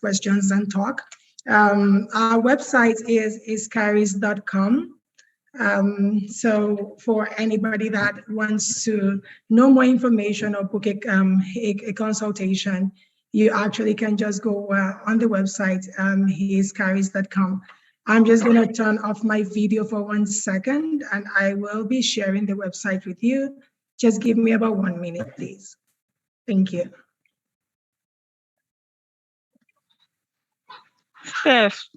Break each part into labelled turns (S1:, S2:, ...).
S1: questions and talk. Our website is HisCharis.com. So for anybody that wants to know more information or book a consultation, you actually can just go on the website, HisCharis.com. I'm just going to turn off my video for 1 second, and I will be sharing the website with you. Just give me about 1 minute, please. Thank you.
S2: Yes.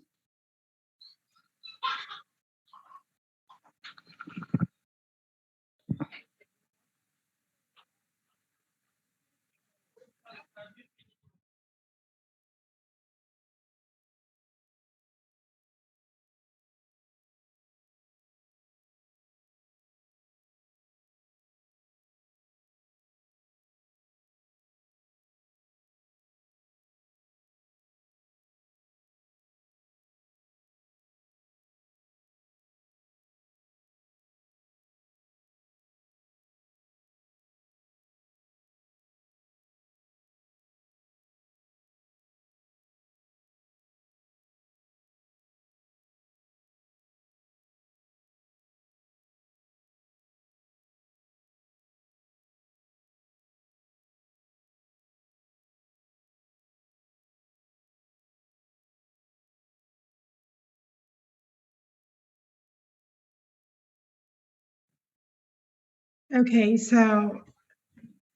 S1: Okay, so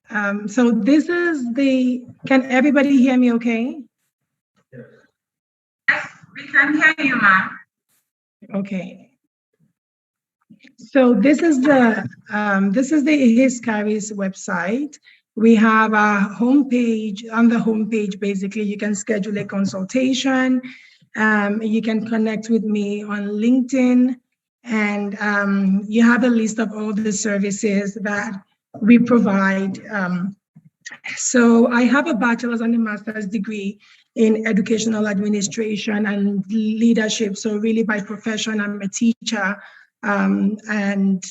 S1: this is the, can everybody hear me okay?
S3: Yes, we can hear you, ma'am.
S1: Okay. So this is the HisCharis website. We have a homepage. On the homepage, basically, you can schedule a consultation. You can connect with me on LinkedIn, and you have a list of all the services that we provide. So I have a bachelor's and a master's degree in educational administration and leadership. So really by profession, I'm a teacher, and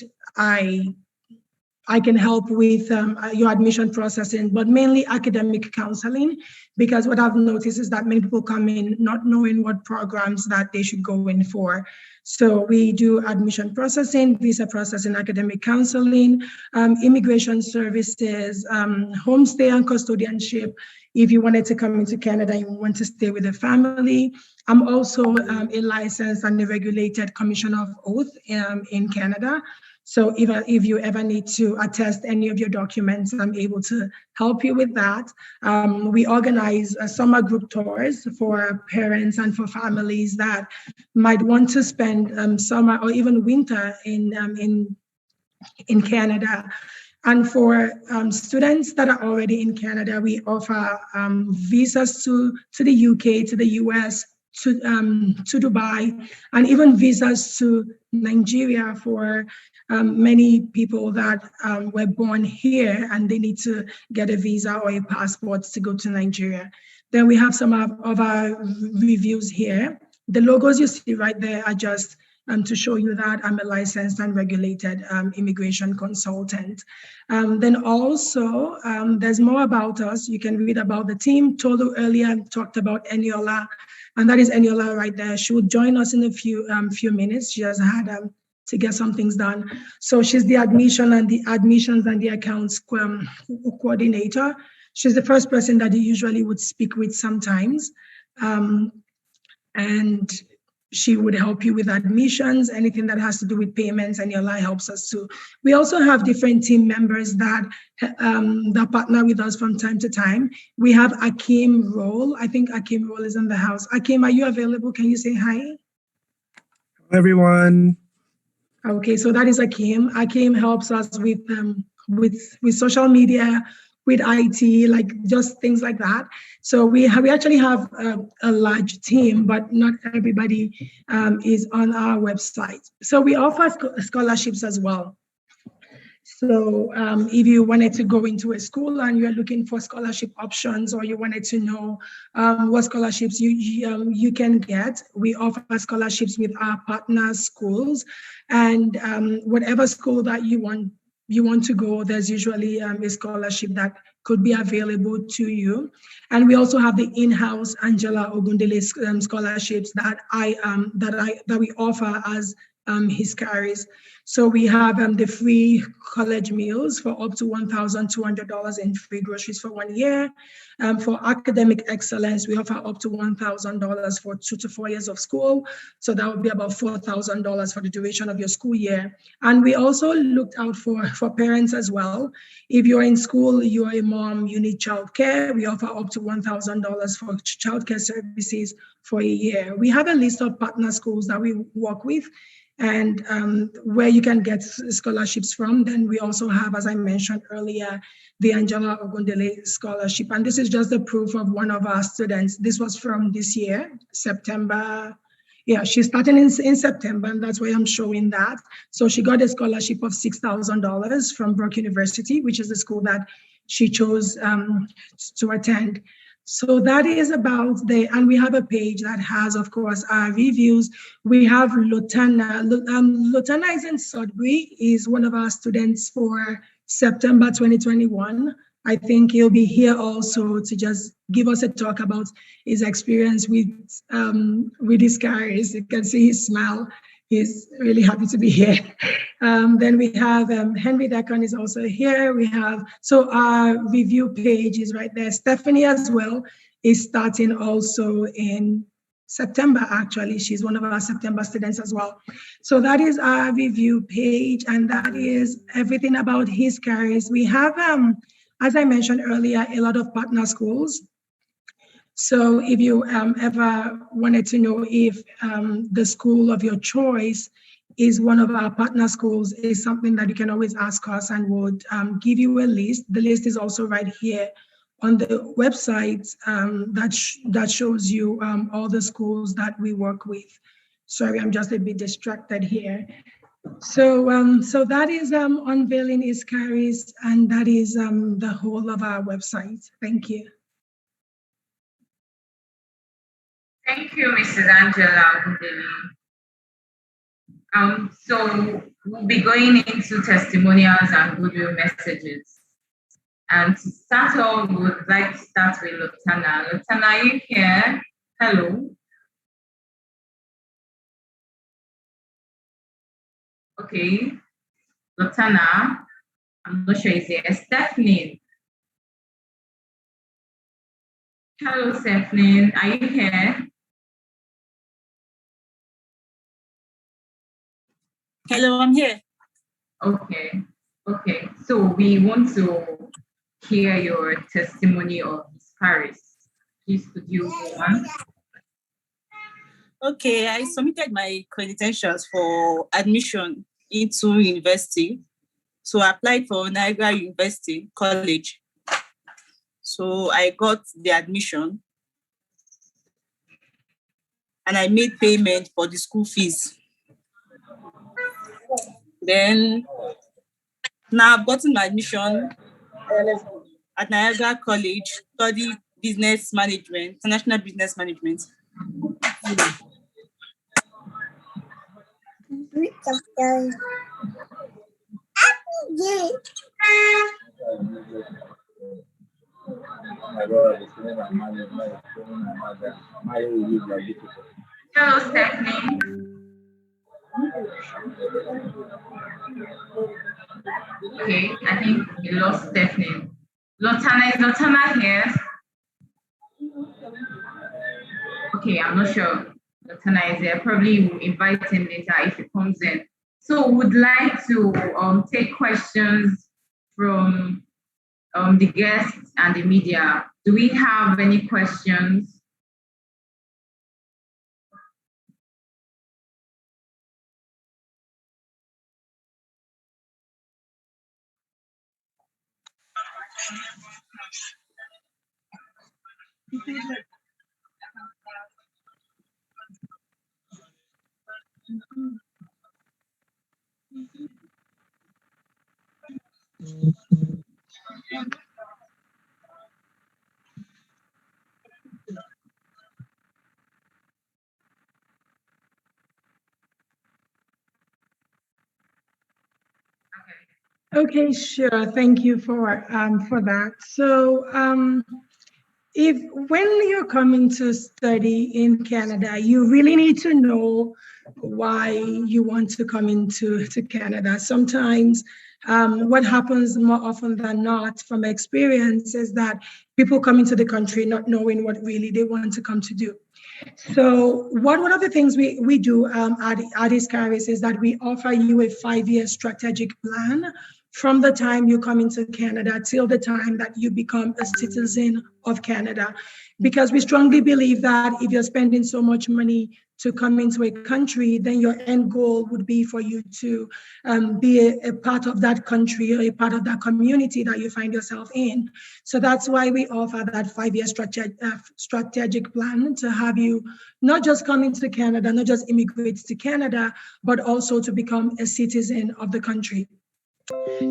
S1: I can help with your admission processing, but mainly academic counseling, because what I've noticed is that many people come in not knowing what programs that they should go in for. So we do admission processing, visa processing, academic counseling, immigration services, homestay and custodianship. If you wanted to come into Canada, you want to stay with a family. I'm also a licensed and a regulated commissioner of oath in Canada. So if you ever need to attest any of your documents, I'm able to help you with that. We organize summer group tours for parents and for families that might want to spend summer or even winter in Canada. And for students that are already in Canada, we offer visas to the UK, to the US, to Dubai, and even visas to Nigeria for many people that were born here and they need to get a visa or a passport to go to Nigeria. Then we have some of our reviews here. The logos you see right there are just to show you that I'm a licensed and regulated immigration consultant. Then also, there's more about us. You can read about the team. Tolu earlier talked about Eniola, and that is Eniola right there. She will join us in a few minutes. She has had to get some things done. So she's the admissions and the accounts coordinator. She's the first person that you usually would speak with sometimes. And she would help you with admissions, anything that has to do with payments, and Eniola helps us too. We also have different team members that partner with us from time to time. We have Akim Roll. I think Akim Roll is in the house. Akim, are you available? Can you say hi?
S4: Hello, everyone.
S1: Okay, so that is Akim. Akim helps us with social media, with IT, like just things like that. So we actually have a large team, but not everybody is on our website. So we offer scholarships as well. So if you wanted to go into a school and you're looking for scholarship options, or you wanted to know what scholarships you can get, we offer scholarships with our partner schools, and whatever school that you want to go, there's usually a scholarship that could be available to you. And we also have the in-house Angela Ogundele scholarships that we offer as HisCharis. So we have the free college meals for up to $1,200 in free groceries for 1 year. For academic excellence, we offer up to $1,000 for 2 to 4 years of school. So that would be about $4,000 for the duration of your school year. And we also looked out for parents as well. If you're in school, you're a mom, you need childcare, we offer up to $1,000 for childcare services for a year. We have a list of partner schools that we work with and where you can get scholarships from. Then we also have, as I mentioned earlier, the Angela Ogundele Scholarship. And this is just the proof of one of our students. This was from this year, September. Yeah, she started in September, and that's why I'm showing that. So she got a scholarship of $6,000 from Brock University, which is the school that she chose to attend. So that is about and we have a page that has, of course, our reviews. We have Lotana. Lotana is in Sudbury, is one of our students for September 2021. I think he'll be here also to just give us a talk about his experience with HisCharis. You can see his smile. He's really happy to be here. Then we have Henry Decon is also here. We have, so our review page is right there. Stephanie as well is starting also in September, actually. She's one of our September students as well. So that is our review page, and that is everything about HisCharis. We have, as I mentioned earlier, a lot of partner schools. So if you ever wanted to know if the school of your choice is one of our partner schools, is something that you can always ask us, and would give you a list. The list is also right here on the website that shows you all the schools that we work with. Sorry, I'm just a bit distracted here. So, so that is unveiling HisCharis, and that is the whole of our website. Thank you.
S3: Thank you, Mrs. Angela Gundell. So we'll be going into testimonials and goodwill messages. And to start off, we would like to start with Lotana. Lotana, are you here? Hello. Okay. Lotana, I'm not sure is here. Stephanie. Hello, Stephanie. Are you here?
S2: Hello, I'm here.
S3: Okay. Okay. So we want to hear your testimony of HisCharis. Please, could you go on?
S2: Okay, I submitted my credentials for admission into university. So I applied for Niagara University College. So I got the admission and I made payment for the school fees. Then now I've gotten my admission at Niagara College, study business management, international business management.
S3: Hello, Stephanie. Okay, I think we lost Stephanie. Lotana, is Lotana here? Okay, I'm not sure Lotana is there. Probably we'll invite him later if he comes in. So would like to take questions from the guests and the media. Do we have any questions?
S1: Okay, sure. Thank you for that. So, if when you're coming to study in Canada, you really need to know why you want to come to Canada. Sometimes what happens more often than not from experience is that people come into the country not knowing what really they want to come to do. So one of the things we do at HisCharis is that we offer you a 5-year strategic plan from the time you come into Canada till the time that you become a citizen of Canada. Because we strongly believe that if you're spending so much money to come into a country, then your end goal would be for you to be a part of that country or a part of that community that you find yourself in. So that's why we offer that 5-year strategic plan to have you not just come into Canada, not just immigrate to Canada, but also to become a citizen of the country.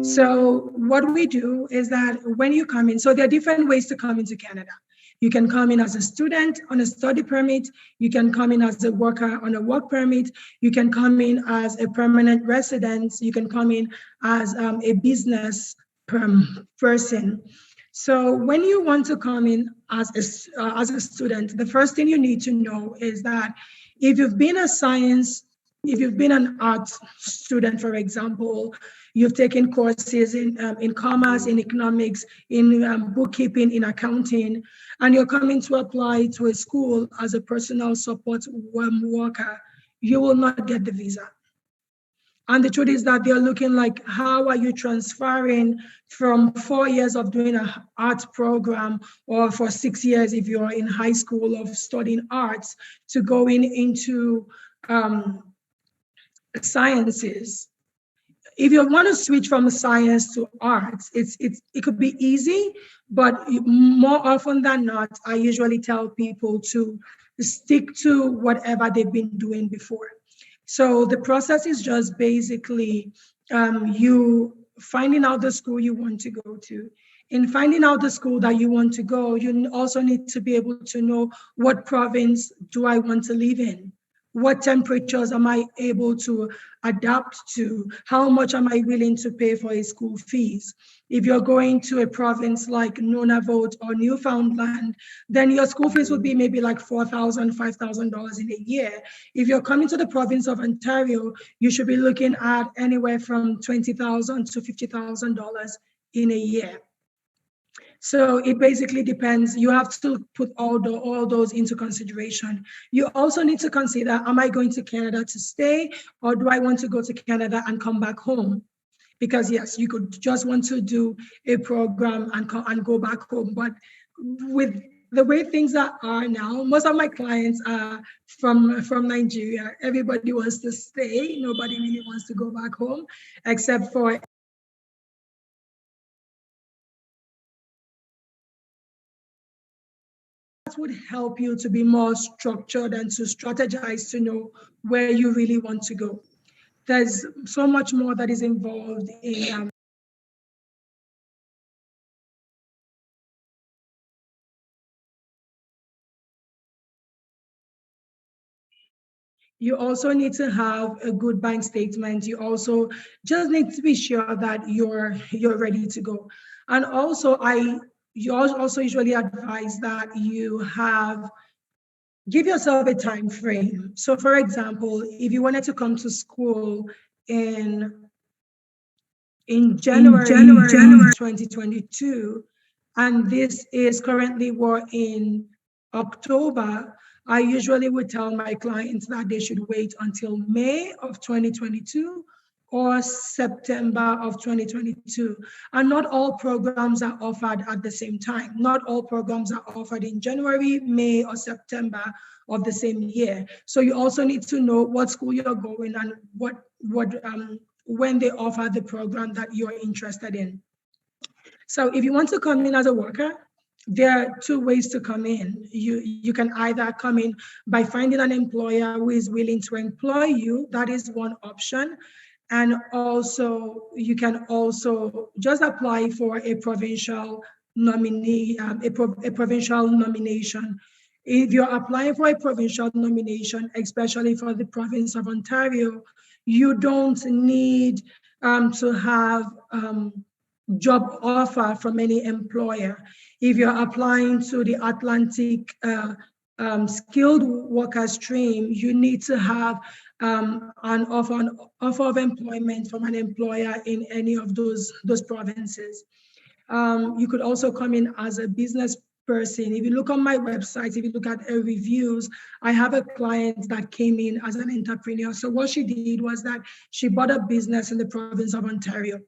S1: So what we do is that when you come in, so there are different ways to come into Canada. You can come in as a student on a study permit. You can come in as a worker on a work permit. You can come in as a permanent resident. You can come in as a business person. So when you want to come in as a student, the first thing you need to know is that if you've been an art student, for example, you've taken courses in commerce, in economics, in bookkeeping, in accounting, and you're coming to apply to a school as a personal support worker, you will not get the visa. And the truth is that they're looking like, how are you transferring from 4 years of doing an art program, or for 6 years if you're in high school of studying arts, to going into sciences? If you want to switch from science to arts, it could be easy, but more often than not, I usually tell people to stick to whatever they've been doing before. So the process is just basically you finding out the school you want to go to. In finding out the school that you want to go, you also need to be able to know, what province do I want to live in? What temperatures am I able to adapt to? How much am I willing to pay for a school fees? If you're going to a province like Nunavut or Newfoundland, then your school fees would be maybe like $4,000, $5,000 in a year. If you're coming to the province of Ontario, you should be looking at anywhere from $20,000 to $50,000 in a year. So it basically depends. You have to put all those into consideration. You also need to consider, am I going to Canada to stay, or do I want to go to Canada and come back home? Because yes, you could just want to do a program and go back home. But with the way things are now, most of my clients are from Nigeria. Everybody wants to stay. Nobody really wants to go back home, except for would help you to be more structured and to strategize to know where you really want to go. There's so much more that is involved in you also need to have a good bank statement. You also just need to be sure that you're ready to go. And also you also usually advise that you give yourself a time frame. So for example, if you wanted to come to school in January 2022, and this is currently we're in October, I usually would tell my clients that they should wait until May of 2022 or September of 2022. And not all programs are offered at the same time. Not all programs are offered in January, May, or September of the same year. So you also need to know what school you're going and when they offer the program that you're interested in. So if you want to come in as a worker, there are two ways to come in. You can either come in by finding an employer who is willing to employ you. That is one option. And also, you can also just apply for a provincial nominee, a provincial nomination. If you're applying for a provincial nomination, especially for the province of Ontario, you don't need to have job offer from any employer. If you're applying to the Atlantic skilled worker stream, you need to have an offer of employment from an employer in any of those provinces. You could also come in as a business person. If you look on my website, if you look at reviews, I have a client that came in as an entrepreneur. So what she did was that she bought a business in the province of Ontario.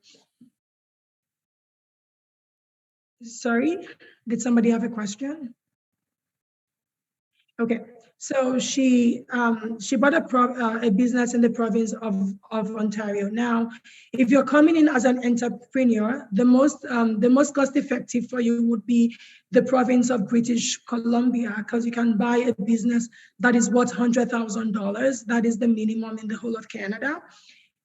S1: Sorry, did somebody have a question? Okay, so she bought a business in the province of Ontario. Now, if you're coming in as an entrepreneur, the most cost effective for you would be the province of British Columbia, because you can buy a business that is worth $100,000. That is the minimum in the whole of Canada.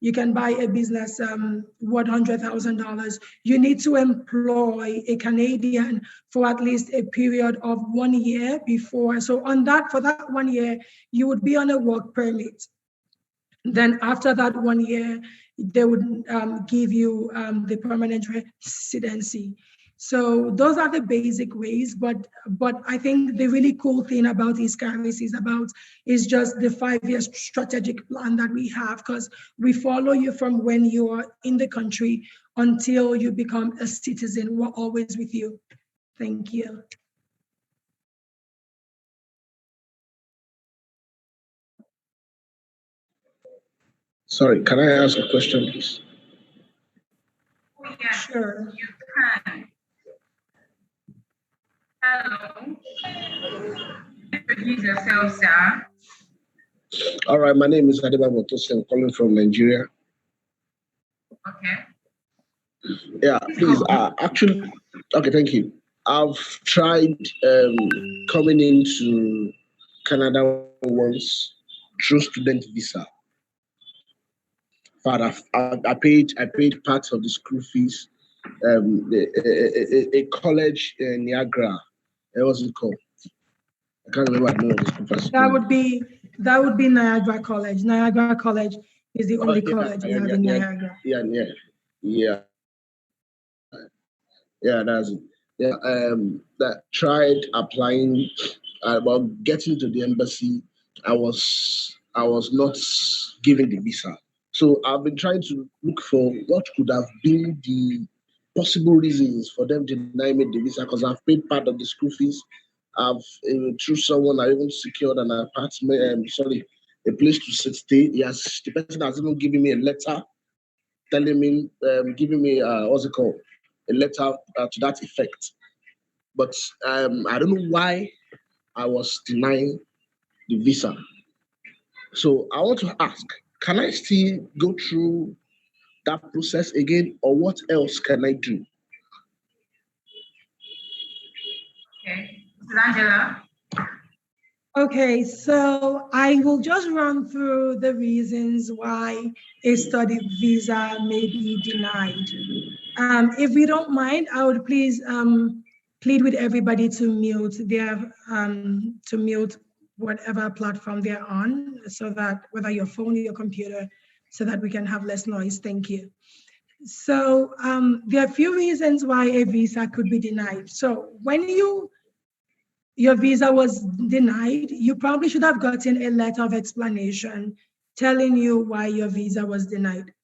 S1: You can buy a business worth $100,000. You need to employ a Canadian for at least a period of 1 year before. So for that 1 year, you would be on a work permit. Then after that 1 year, they would give you the permanent residency. So those are the basic ways, but I think the really cool thing about HisCharis is just the 5-year strategic plan that we have, because we follow you from when you are in the country until you become a citizen. We're always with you. Thank you.
S5: Sorry, can I ask a question, please?
S3: Oh, yeah,
S1: sure.
S3: You can. Hello. Introduce yourself, sir.
S5: All right, my name is Adiba Motosi. I'm calling from Nigeria.
S3: Okay.
S5: Yeah, please. Actually, okay, thank you. I've tried coming into Canada once through student visa. But I paid part of the school fees. A college in Niagara. What's it called? I can't remember the name of the school.
S1: That would be Niagara College. Niagara College is the only college we have in Niagara.
S5: Yeah, that's it. Yeah, that tried applying about getting to the embassy. I was not given the visa. So I've been trying to look for what could have been the possible reasons for them denying me the visa, because I've paid part of the school fees. I've through someone I even secured an apartment. A place to stay. Yes, the person has even given me a letter telling me, giving me what's it called, a letter to that effect. But I don't know why I was denying the visa. So I want to ask, can I still go through that process again, or what else can I do?
S3: Okay. Mrs. Angela.
S1: Okay, so I will just run through the reasons why a study visa may be denied. If we don't mind, I would please plead with everybody to mute whatever platform they're on, so that whether your phone or your computer, so that we can have less noise. Thank you. So there are a few reasons why a visa could be denied. So when your visa was denied, you probably should have gotten a letter of explanation telling you why your visa was denied.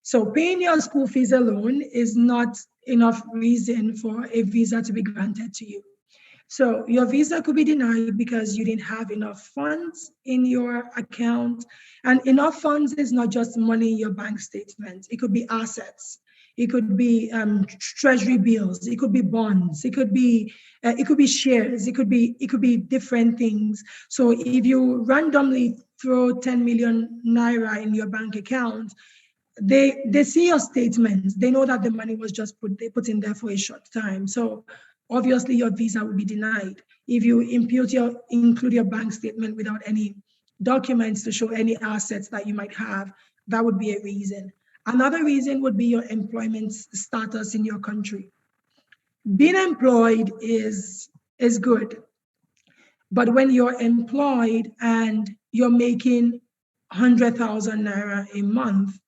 S1: So paying your school fees alone is not enough reason for a visa to be granted to you. So your visa could be denied because you didn't have enough funds in your account. And enough funds is not just money in your bank statement. It could be assets. It could be treasury bills. It could be bonds. It could be shares. It could be different things. So if you randomly throw 10 million naira in your bank account, they see your statements. They know that the money was just put in there for a short time. So obviously your visa will be denied. If you include your bank statement without any documents to show any assets that you might have, that would be a reason. Another reason would be your employment status in your country. Being employed is good, but when you're employed and you're making 100,000 naira a month,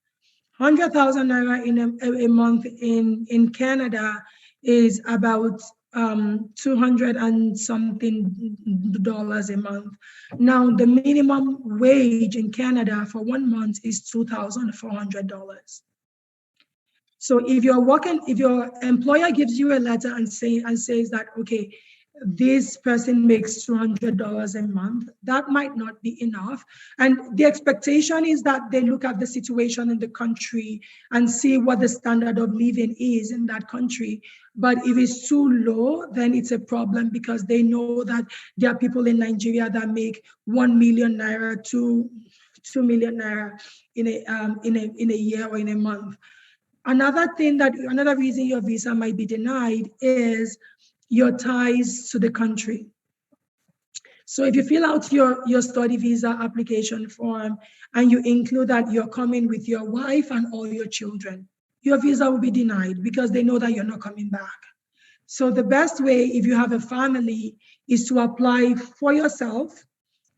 S1: 100,000 naira in a month in Canada is about 200 and something dollars a month. Now, the minimum wage in Canada for 1 month is $2,400. So if you're working, if your employer gives you a letter and says that, okay, this person makes $200 a month, that might not be enough. And the expectation is that they look at the situation in the country and see what the standard of living is in that country. But if it's too low, then it's a problem, because they know that there are people in Nigeria that make 1 million naira to 2 million naira in a year or in a month. Another reason your visa might be denied is your ties to the country. So if you fill out your study visa application form and you include that you're coming with your wife and all your children, your visa will be denied because they know that you're not coming back. So the best way, if you have a family, is to apply for yourself.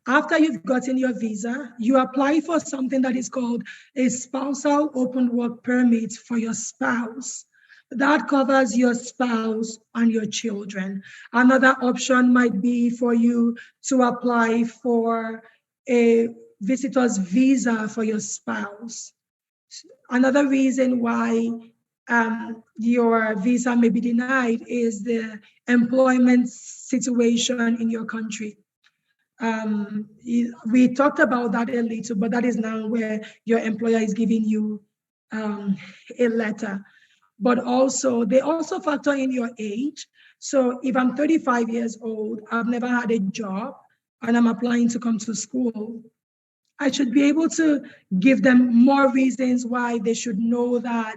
S1: After you've gotten your visa, you apply for something that is called a spousal open work permit for your spouse. That covers your spouse and your children. Another option might be for you to apply for a visitor's visa for your spouse. Another reason why your visa may be denied is the employment situation in your country. We talked about that a little, but that is now where your employer is giving you a letter. But also, they also factor in your age. So if I'm 35 years old, I've never had a job, and I'm applying to come to school, I should be able to give them more reasons why they should know that,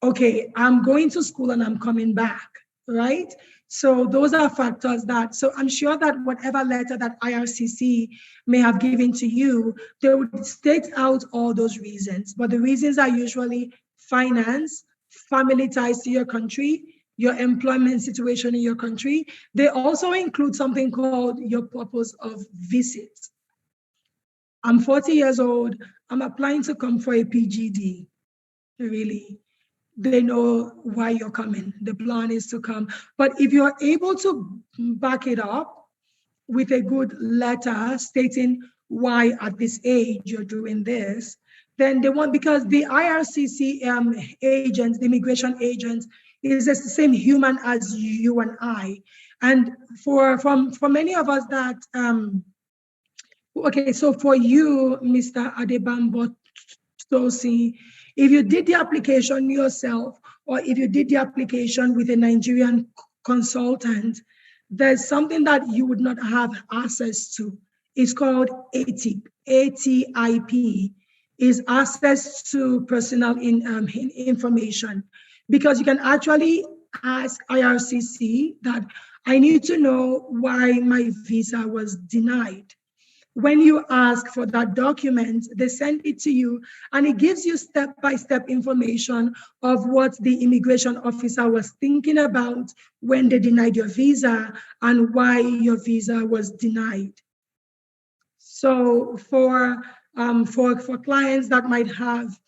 S1: okay, I'm going to school and I'm coming back, right? So those are factors so I'm sure that whatever letter that IRCC may have given to you, they would state out all those reasons. But the reasons are usually finance, family ties to your country, your employment situation in your country. They also include something called your purpose of visit. I'm 40 years old, I'm applying to come for a PGD, really. They know why you're coming. The plan is to come. But if you're able to back it up with a good letter stating why at this age you're doing this, then they want, because the IRCC agents, the immigration agents, is the same human as you and I. And for many of us that, okay, so for you, Mr. Adebambo Tosi, if you did the application yourself, or if you did the application with a Nigerian consultant, there's something that you would not have access to. It's called ATIP. ATIP is access to personal information, because you can actually ask IRCC that I need to know why my visa was denied. When you ask for that document, they send it to you, and it gives you step-by-step information of what the immigration officer was thinking about when they denied your visa and why your visa was denied. So for clients that might have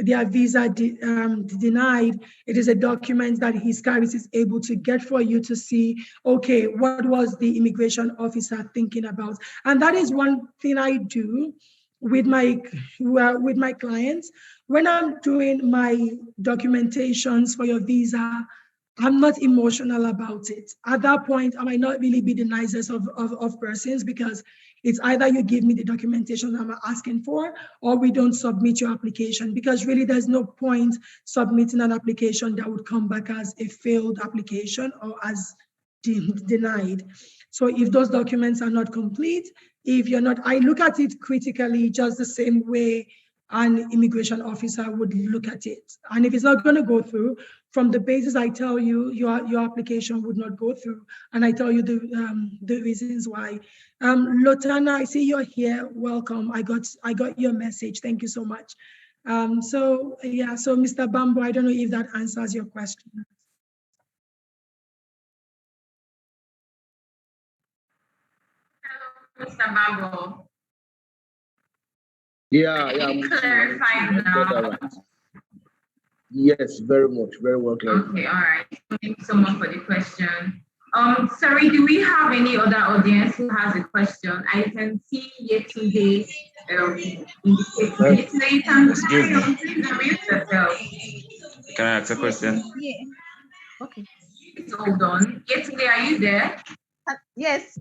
S1: their visa denied, it is a document that HisCharis is able to get for you to see, okay, what was the immigration officer thinking about? And that is one thing I do with my clients. When I'm doing my documentations for your visa, I'm not emotional about it. At that point, I might not really be the nicest of persons, because it's either you give me the documentation I'm asking for, or we don't submit your application, because really there's no point submitting an application that would come back as a failed application or as denied. So if those documents are not complete, if you're not, I look at it critically just the same way an immigration officer would look at it. And if it's not going to go through, from the basis I tell you, your application would not go through, and I tell you the reasons why. Lotana, I see you're here. Welcome. I got your message. Thank you so much. So Mr. Bambo, I don't know if that answers your question.
S3: Hello, Mr. Bambo.
S5: Yeah.
S3: Clarify now.
S5: Yes, very much, very well clarified.
S3: Okay, all right. Thank you so much for the question. Sorry, do we have any other audience who has a question? I can see Yetunde indicating. Yetunde, you can carry on, please unmute yourself.
S6: Can I ask a question?
S7: Yeah. Okay.
S3: Please hold on. Yetunde, are you there?
S7: Yes.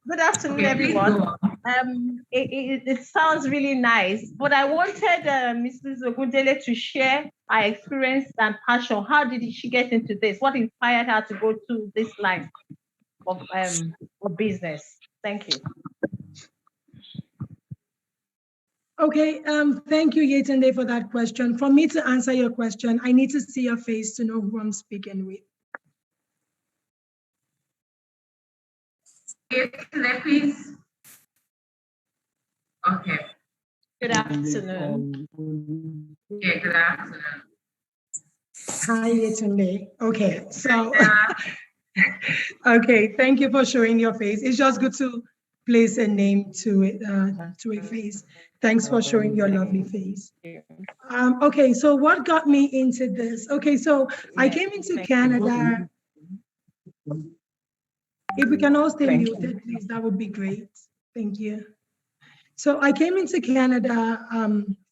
S7: Good afternoon,
S3: Okay, please
S7: everyone.
S3: go on.
S7: It sounds really nice, but I wanted Mrs. Gundell to share her experience and passion. How did she get into this? What inspired her to go to this line of business? Thank you.
S1: Okay, thank you, Yetunde, for that question. For me to answer your question, I need to see your face to know who I'm speaking with.
S3: Yetunde, please. Okay.
S7: Good afternoon.
S3: Yeah, good afternoon.
S1: Hi, Yetunde. Okay, so, okay, thank you for showing your face. It's just good to place a name to it, to a face. Thanks for showing your lovely face. Okay, so what got me into this? Okay, so I came into Canada. If we can all stay muted, please, that would be great. Thank you. So I came into Canada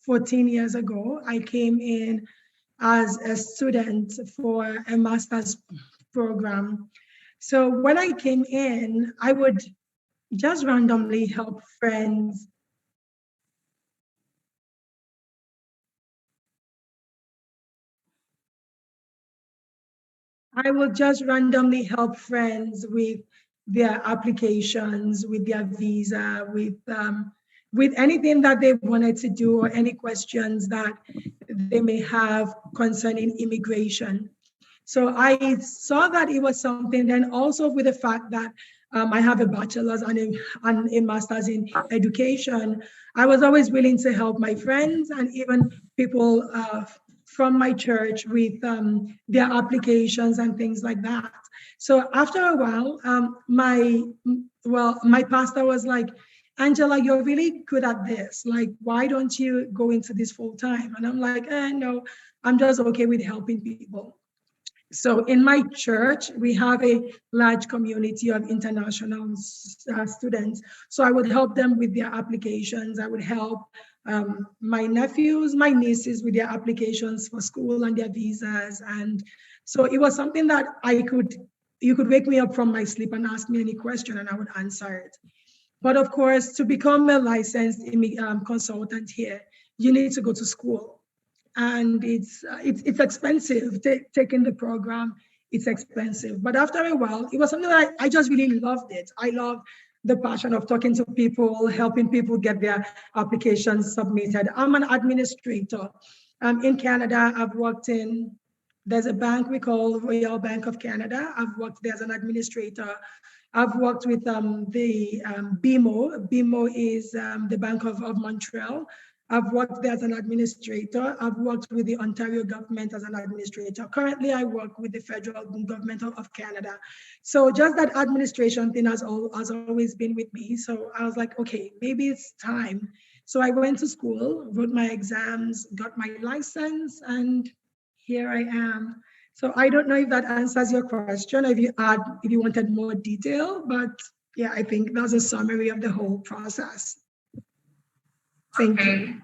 S1: 14 years ago. I came in as a student for a master's program. So when I came in, I would just randomly help friends. I would just randomly help friends with their applications, with their visa, with anything that they wanted to do or any questions that they may have concerning immigration. So I saw that it was something, then also with the fact that I have a bachelor's and a master's in education, I was always willing to help my friends and even people from my church with their applications and things like that. So after a while, my pastor was like, Angela, you're really good at this. Like, why don't you go into this full time? And I'm like, no, I'm just okay with helping people. So in my church, we have a large community of international students. So I would help them with their applications. I would help my nephews, my nieces with their applications for school and their visas. And so it was something that you could wake me up from my sleep and ask me any question and I would answer it. But of course, to become a licensed consultant here, you need to go to school. And it's expensive, taking the program, it's expensive. But after a while, it was something that I just really loved it. I love the passion of talking to people, helping people get their applications submitted. I'm an administrator. In Canada, I've worked there's a bank we call Royal Bank of Canada. I've worked there as an administrator. I've worked with the BMO. BMO is the Bank of Montreal. I've worked there as an administrator. I've worked with the Ontario government as an administrator. Currently, I work with the federal government of Canada. So just that administration thing has always been with me. So I was like, okay, maybe it's time. So I went to school, wrote my exams, got my license, and here I am. So I don't know if that answers your question, if you wanted more detail, but yeah, I think that's a summary of the whole process. Thank you.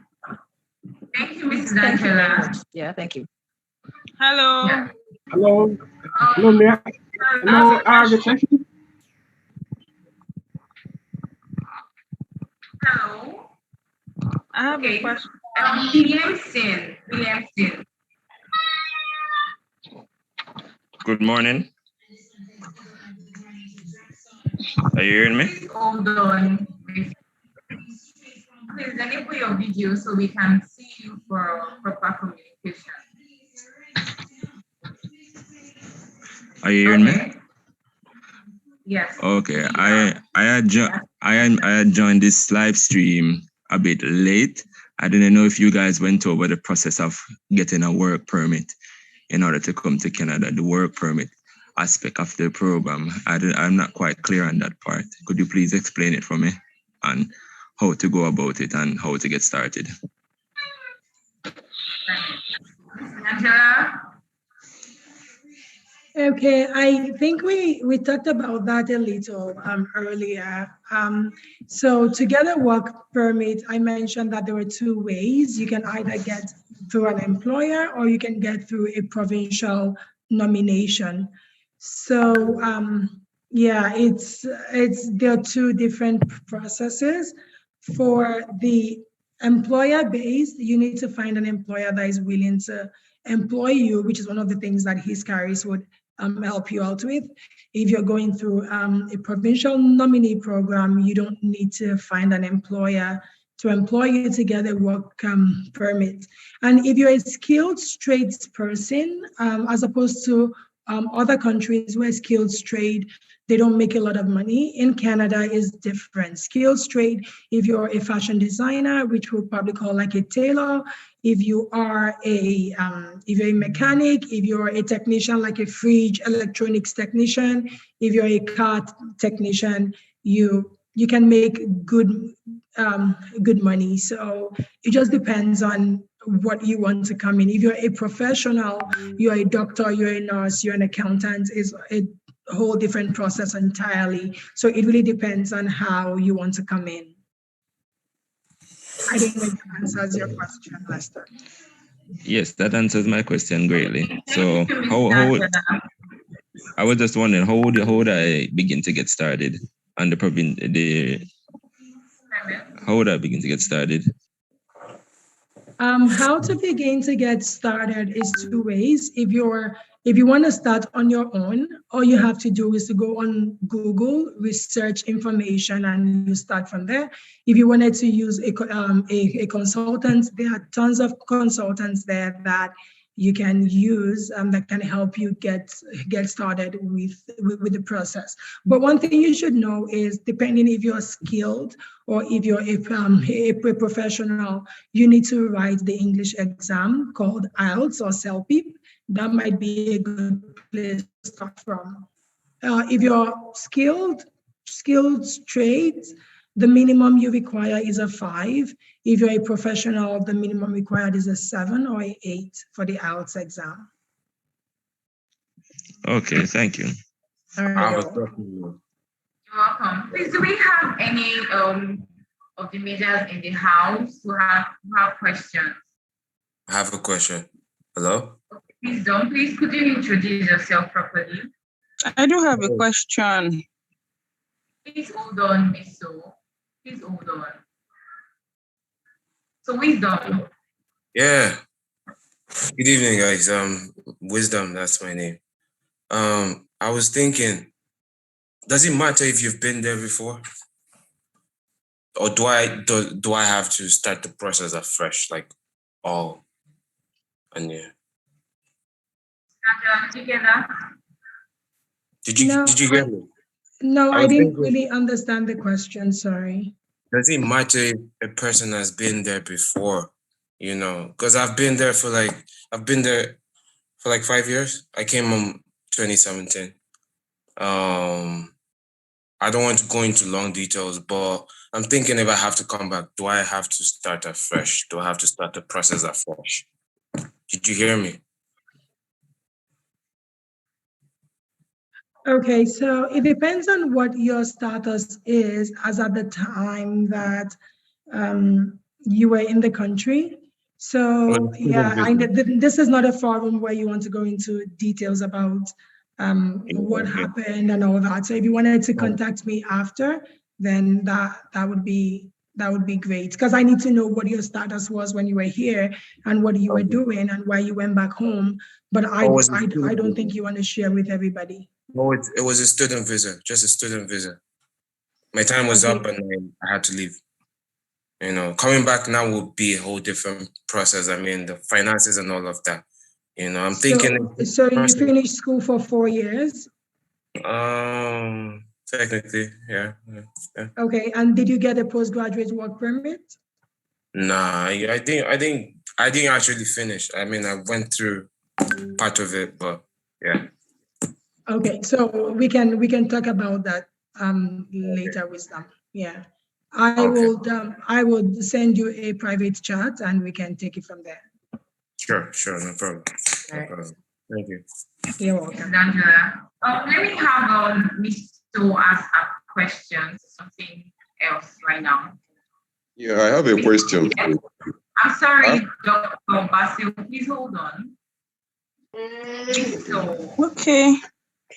S3: Thank you, Mrs. Angela.
S7: Yeah, thank you.
S2: Hello.
S3: Yeah.
S8: Hello. Hello, Mayor. Hello, the session.
S3: Hello.
S2: I have a question.
S3: Williamson.
S6: Good morning. Are you hearing me?
S3: Please hold on. Please enable your video so we can see you for proper communication.
S6: Are you hearing me?
S3: Yes.
S6: Okay. I had joined this live stream a bit late. I didn't know if you guys went over the process of getting a work permit in order to come to Canada, the work permit aspect of the program. I'm not quite clear on that part. Could you please explain it for me and how to go about it and how to get started?
S3: Angela?
S1: Okay, I think we talked about that a little earlier. So to get a work permit, I mentioned that there were two ways. You can either get through an employer or you can get through a provincial nomination. So yeah, there are two different processes. For the employer-based, you need to find an employer that is willing to employ you, which is one of the things that HisCharis would help you out with. If you're going through a provincial nominee program, you don't need to find an employer to employ you to get a work permit. And if you're a skilled trades person, as opposed to other countries where skilled trade, they don't make a lot of money. In Canada is different. Skilled trade, if you're a fashion designer, which we'll probably call like a tailor, if you're a mechanic, if you're a technician like a fridge electronics technician, if you're a car technician, you can make good money. So it just depends on what you want to come in. If you're a professional, you're a doctor, you're a nurse, you're an accountant, is a whole different process entirely. So it really depends on how you want to come in. I don't know if that answers your question, Lester.
S6: Yes, that answers my question greatly. So I was just wondering, how would I begin to get started on how would I begin to get started?
S1: How to begin to get started is two ways. If you want to start on your own, all you have to do is to go on Google, research information, and you start from there. If you wanted to use a consultant, there are tons of consultants there that you can use that can help you get started with the process. But one thing you should know is, depending if you're skilled or if you're a professional, you need to write the English exam called IELTS or CELPIP. That might be a good place to start from. If you're skilled trades, the minimum you require is a 5. If you're a professional, the minimum required is a 7 or an 8 for the IELTS exam.
S6: Okay, thank you.
S1: All right.
S3: You're welcome. Please, do we have any of the majors in the house who have questions?
S9: I have a question. Hello?
S3: Okay, please don't. Please, could you introduce yourself properly?
S10: I do have a question.
S3: Please hold on, Miss So. Please hold on. So Wisdom.
S9: Yeah. Good evening, guys. Wisdom, that's my name. I was thinking, does it matter if you've been there before? Or do I have to start the process afresh, like all anew?
S3: Did you get that?
S9: Did you get me?
S1: No, I didn't really understand the question, sorry.
S9: Does it matter if a person has been there before? You know, because I've been there for like 5 years. I came in 2017. I don't want to go into long details, but I'm thinking if I have to come back, do I have to start afresh? Do I have to start the process afresh? Did you hear me?
S1: Okay, so it depends on what your status is as at the time that you were in the country. So yeah, this is not a forum where you want to go into details about what happened and all that. So if you wanted to contact me after, then that would be great, because I need to know what your status was when you were here and what you were doing and why you went back home. But I don't think you want to share with everybody.
S9: No, it was a student visa, just a student visa. My time was up and I had to leave. You know, coming back now will be a whole different process. I mean, the finances and all of that. You know, I'm thinking.
S1: So you finished school for 4 years?
S9: Technically, yeah.
S1: Okay, and did you get a postgraduate work permit?
S9: Nah, I didn't actually finish. I mean, I went through part of it, but yeah.
S1: Okay, so we can talk about that later, Wisdom. Yeah, I will send you a private chat and we can take it from there.
S9: Sure, no problem.
S3: All right.
S9: Thank you.
S1: You're welcome.
S3: Angela. Let me have Miss To ask a question, something else right now.
S11: Yeah, I have a question.
S3: I'm sorry, Dr. Basil, please hold on. So,
S10: Okay.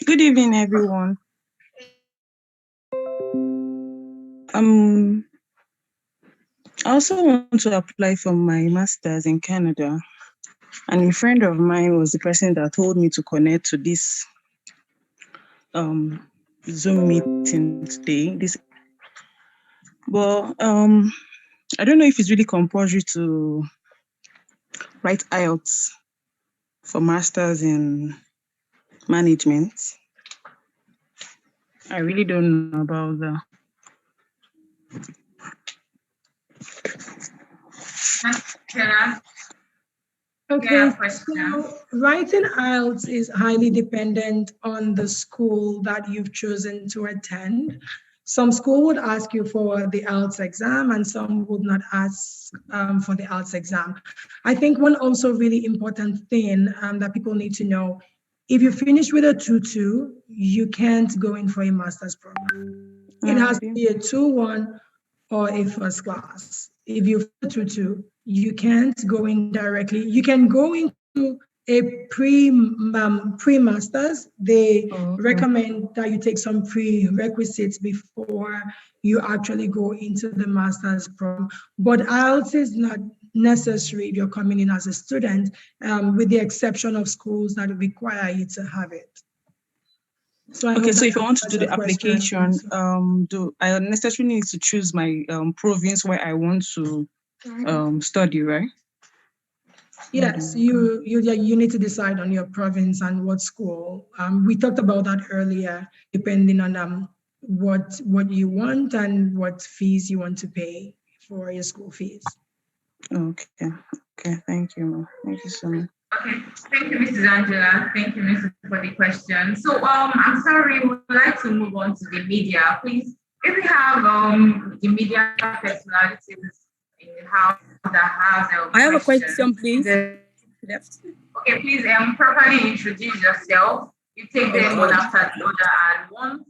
S10: Good evening, everyone. I also want to apply for my master's in Canada. And a friend of mine was the person that told me to connect to this Zoom meeting today. But I don't know if it's really compulsory to write IELTS for masters in management. I really don't know about that.
S1: Okay, so writing IELTS is highly dependent on the school that you've chosen to attend. Some school would ask you for the IELTS exam and some would not ask for the IELTS exam. I think one also really important thing that people need to know, if you finish with a 2-2, you can't go in for a master's program. It has to be a 2-1 or a first class. If you 2-2, you can't go in directly. You can go into a pre-masters. They recommend that you take some prerequisites before you actually go into the master's program. But IELTS is not necessary if you're coming in as a student, with the exception of schools that require you to have it. So
S10: if I want to do the application, do I necessarily need to choose my province where I want to study, right?
S1: Yes, you need to decide on your province and what school. We talked about that earlier, depending on what you want and what fees you want to pay for your school fees.
S10: Okay, thank you. Thank you so much.
S3: Okay, thank you, Mrs. Angela. Thank you, Mrs. for the question. So, I'm sorry, we would like to move on to the media. Please, if we have the media personalities in the house that has
S12: I have a question, please.
S3: Okay, please properly introduce yourself. You take them one after the other and once.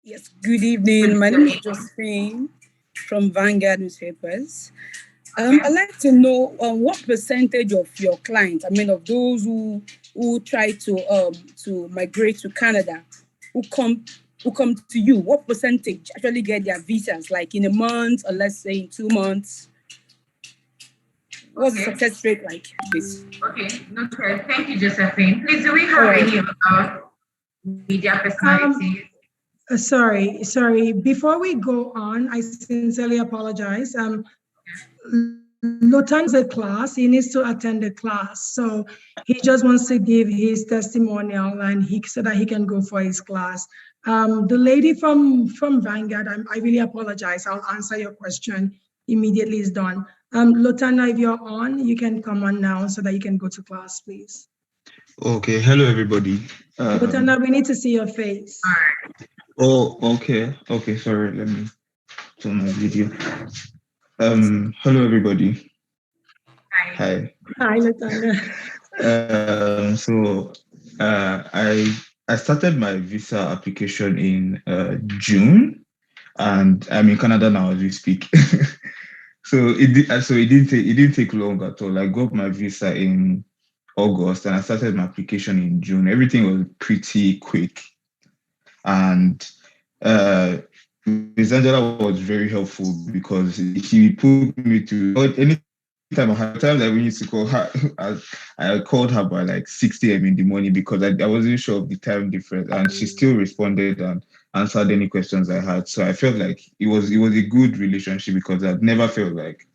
S12: Yes, good evening. My name is Josephine from Vanguard Newspapers. I'd like to know what percentage of your clients, of those who try to migrate to Canada, who come to you, what percentage actually get their visas, like in a month or let's say in 2 months? What's the success rate like, please?
S3: Okay, okay. Thank you, Josephine. Please, do we have any media personalities?
S1: Sorry. Before we go on, I sincerely apologize. Lotan's a class. He needs to attend the class. So he just wants to give his testimonial and so that he can go for his class. The lady from Vanguard, I really apologize. I'll answer your question immediately it's done. Lotana, if you're on, you can come on now so that you can go to class, please.
S13: Okay, hello everybody.
S1: Lotana, we need to see your face.
S13: Oh, okay, sorry, let me turn my video. Hello everybody. Hi.
S1: Hi, Lotana.
S13: I started my visa application in June, and I'm in Canada now as we speak. So it didn't take long at all. I got my visa in August and I started my application in June. Everything was pretty quick. And Ms. Angela was very helpful because she put me to anytime I had times I used to call her. I called her by like 6 a.m. in the morning because I wasn't sure of the time difference, and she still responded and answered any questions I had. So I felt like it was a good relationship because I'd never felt like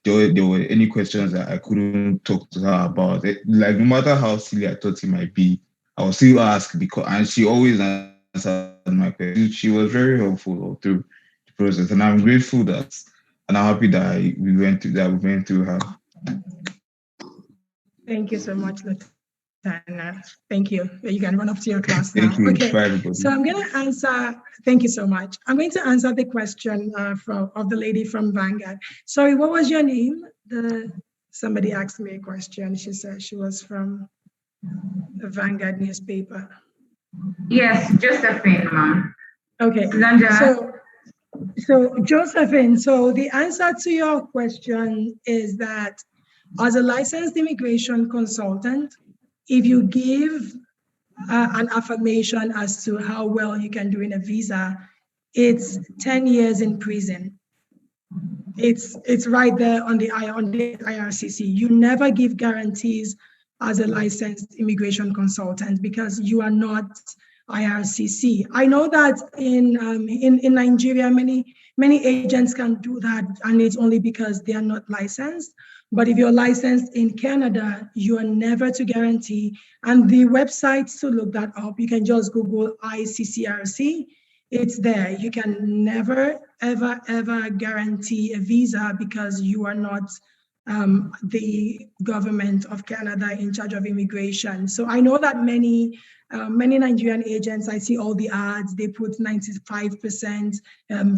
S13: there were any questions that I couldn't talk to her about. Like no matter how silly I thought it might be, I would still ask and she always answered my questions. She was very helpful all through the process, and I'm grateful and I'm happy that we went through her.
S1: Thank you so much, Luther. Thank you. You can run off to your class now.
S13: Thank you.
S1: Okay.
S13: Bye, everybody.
S1: So I'm going to answer. Thank you so much. I'm going to answer the question of the lady from Vanguard. Sorry, what was your name? Somebody asked me a question. She said she was from the Vanguard newspaper.
S3: Yes, Josephine, ma'am.
S1: Okay. So Josephine, so the answer to your question is that as a licensed immigration consultant, if you give an affirmation as to how well you can do in a visa, it's 10 years in prison. It's right there on the IRCC. You never give guarantees as a licensed immigration consultant because you are not IRCC. I know that in Nigeria, many agents can do that, and it's only because they are not licensed. But if you're licensed in Canada, you are never to guarantee. And the websites to look that up, you can just Google ICCRC. It's there. You can never, ever, ever guarantee a visa because you are not the government of Canada in charge of immigration. So I know that many Nigerian agents, I see all the ads, they put 95%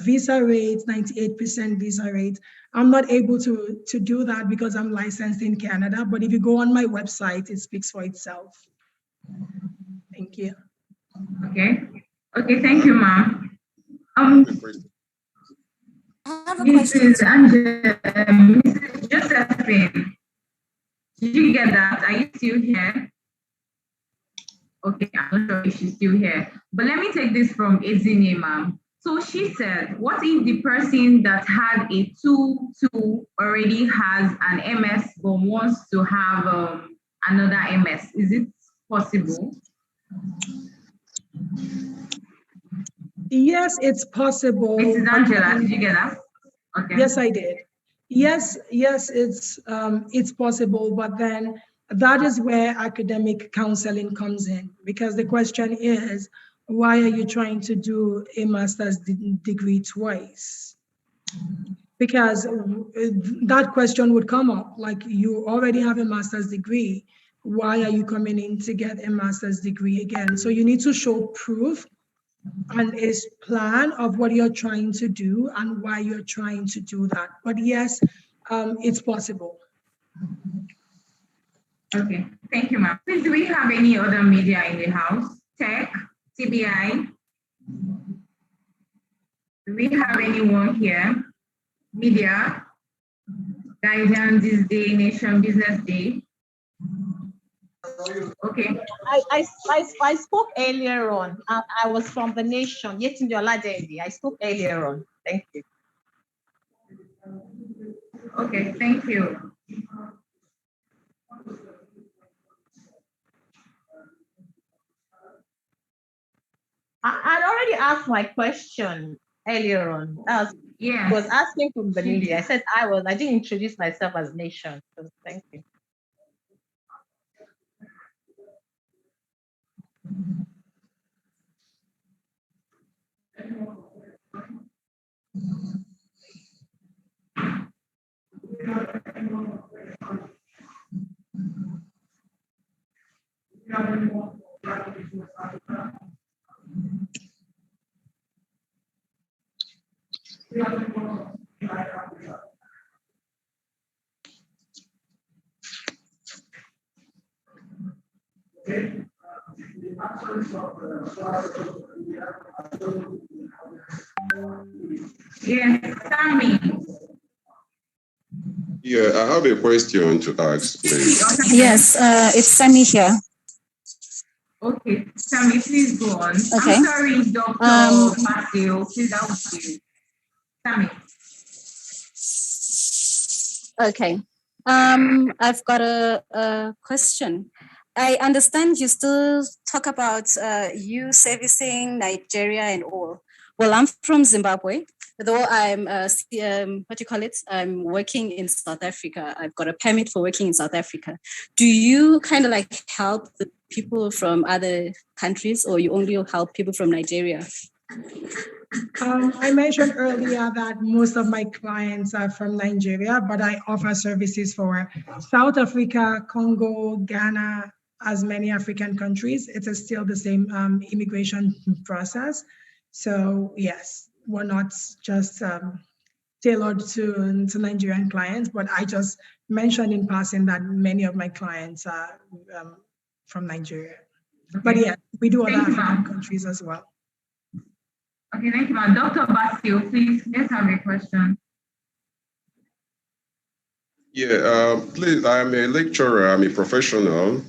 S1: visa rate, 98% visa rate. I'm not able to do that because I'm licensed in Canada, but if you go on my website, it speaks for itself. Thank you.
S3: Okay, thank you, ma'am. Mrs. Angela, Mrs. Josephine, did you get that? Are you still here? Okay, I'm not sure if she's still here. But let me take this from Ezine, ma'am. So she said, what if the person that had a 2-2 already has an MS but wants to have another MS? Is it possible?
S1: Yes, it's possible.
S3: Mrs. Angela, did you get that? Okay.
S1: Yes, I did. Yes, it's possible, but then that is where academic counseling comes in, because the question is, why are you trying to do a master's degree twice? Because that question would come up, like, you already have a master's degree, why are you coming in to get a master's degree again? So you need to show proof and a plan of what you're trying to do and why you're trying to do that. But yes, it's possible.
S3: Okay, thank you, ma'am. Please, do we have any other media in the house? Tech, TBI? Do we have anyone here? Media, Guidance, This Day, Nation, Business Day? Okay.
S7: I spoke earlier on. I was from the Nation, yet in your Ladendi. I spoke earlier on. Thank you.
S3: Okay, thank you.
S7: I'd already asked my question earlier on. I was asking from the media. I said I didn't introduce myself as Nation. So thank you.
S3: Yes, Sammy.
S11: Yeah, I have a question to ask, please.
S14: Yes, it's Sammy here.
S3: Okay, Sammy, please go on.
S14: Okay.
S3: I'm sorry, Dr. Matthew, please, that was you. Sammy.
S14: Okay. I've got a question. I understand you still talk about you servicing Nigeria and all. Well, I'm from Zimbabwe, though I'm, I'm working in South Africa. I've got a permit for working in South Africa. Do you kind of like help the people from other countries, or you only help people from Nigeria?
S1: I mentioned earlier that most of my clients are from Nigeria, but I offer services for South Africa, Congo, Ghana, as many African countries, it is still the same immigration process. So yes, we're not just tailored to Nigerian clients, but I just mentioned in passing that many of my clients are from Nigeria. But yeah, we do other African countries as well.
S3: Okay, thank you, ma'am. Dr. Basio, please, let's have a question.
S11: Yeah, please, I'm a lecturer, I'm a professional,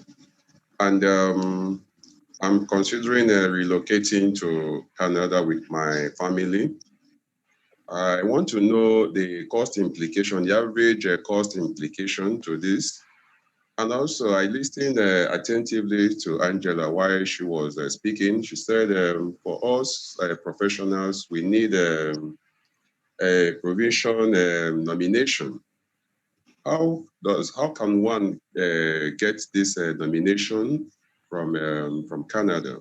S11: and I'm considering relocating to Canada with my family. I want to know the cost implication, the average cost implication to this. And also, I listened attentively to Angela while she was speaking. She said, for us professionals, we need a provincial nomination. How can one get this nomination from Canada?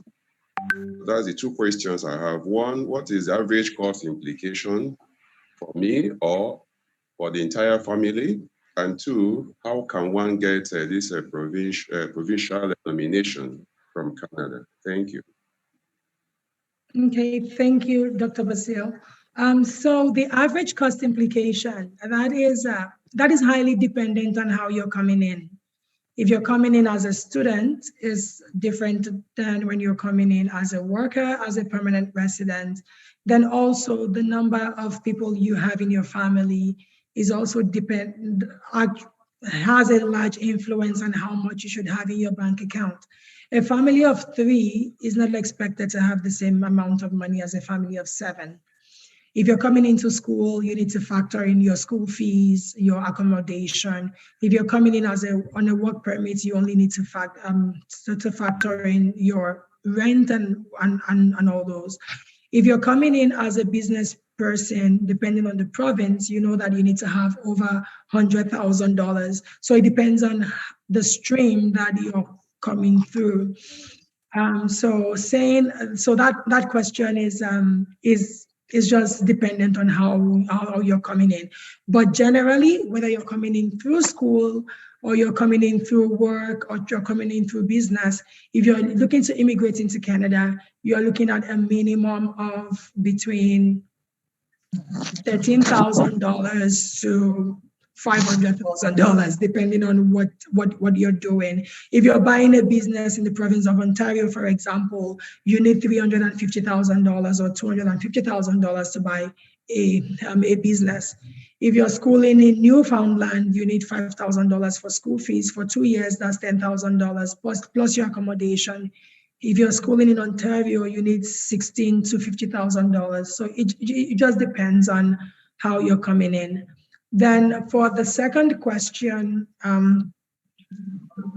S11: That's the two questions I have. One, what is the average cost implication for me or for the entire family? And two, how can one get this provincial nomination from Canada? Thank you.
S1: Okay, thank you, Dr. Basile. So the average cost implication, that is highly dependent on how you're coming in. If you're coming in as a student, is different than when you're coming in as a worker, as a permanent resident. Then also the number of people you have in your family is also has a large influence on how much you should have in your bank account. A family of 3 is not expected to have the same amount of money as a family of 7. If you're coming into school, you need to factor in your school fees, your accommodation. If you're coming in on a work permit, you only need to factor in your rent and all those. If you're coming in as a business person, depending on the province, you know that you need to have over $100,000. So it depends on the stream that you're coming through. So that question is just dependent on how you're coming in. But generally, whether you're coming in through school or you're coming in through work or you're coming in through business, if you're looking to immigrate into Canada, you're looking at a minimum of between $13,000 to $500,000, depending on what you're doing. If you're buying a business in the province of Ontario, for example, you need $350,000 or $250,000 to buy a business. If you're schooling in Newfoundland, you need $5,000 for school fees for 2 years. That's $10,000 plus your accommodation. If you're schooling in Ontario, you need $16,000 to $50,000. So it just depends on how you're coming in. Then for the second question,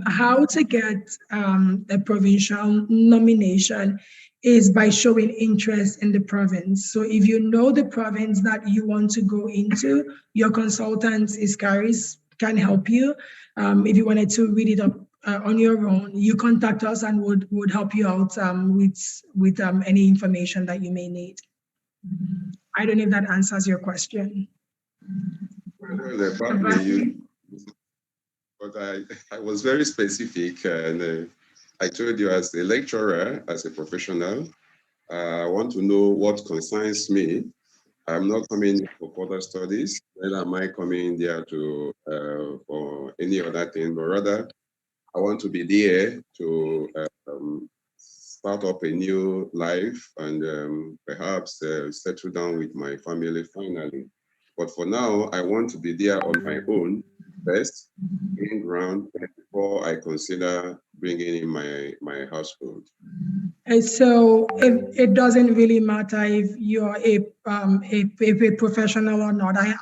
S1: how to get a provincial nomination is by showing interest in the province. So if you know the province that you want to go into, your consultant, HisCharis, can help you. If you wanted to read it up on your own, you contact us and would help you out with any information that you may need. I don't know if that answers your question.
S11: Well, partly but I was very specific, and I told you as a lecturer, as a professional, I want to know what concerns me. I'm not coming for further studies, neither am I coming there to for any other thing, but rather I want to be there to start up a new life and perhaps settle down with my family finally. But for now, I want to be there on my own first, in ground, before I consider bringing in my household.
S1: And so it doesn't really matter if you're a professional or not. I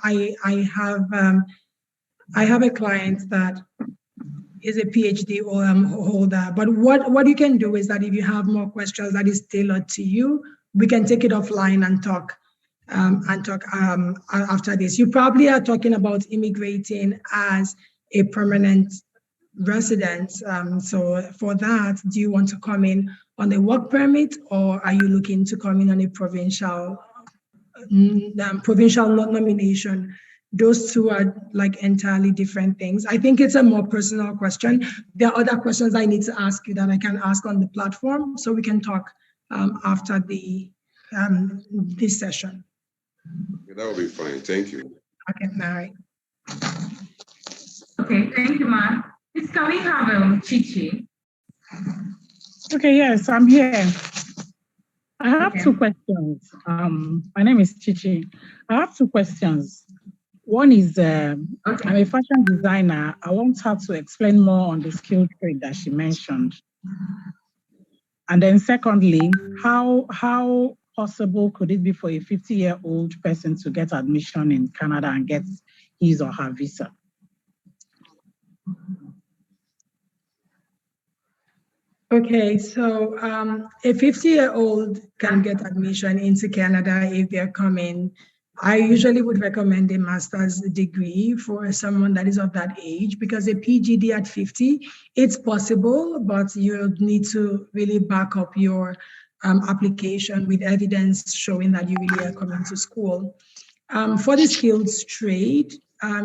S1: have a client that is a PhD holder, but what you can do is that if you have more questions that is tailored to you, we can take it offline and talk after this. You probably are talking about immigrating as a permanent resident. So for that, do you want to come in on a work permit, or are you looking to come in on a provincial nomination? those two are like entirely different things. I think it's a more personal question. There are other questions I need to ask you that I can ask on the platform, so we can talk after the this session.
S11: Okay, that will be fine. Thank you.
S1: Okay, all right.
S3: Okay, thank you, Ma. Please, can we have Chichi?
S15: Okay, yes, I'm here. I have two questions. My name is Chichi. I have two questions. One is, I'm a fashion designer. I want her to explain more on the skill trade that she mentioned. And then secondly, how possible could it be for a 50-year-old person to get admission in Canada and get his or her visa?
S1: Okay, so a 50-year-old can get admission into Canada if they're coming. I usually would recommend a master's degree for someone that is of that age, because a PGD at 50, it's possible, but you need to really back up your application with evidence showing that you really are coming to school. For the skills trade,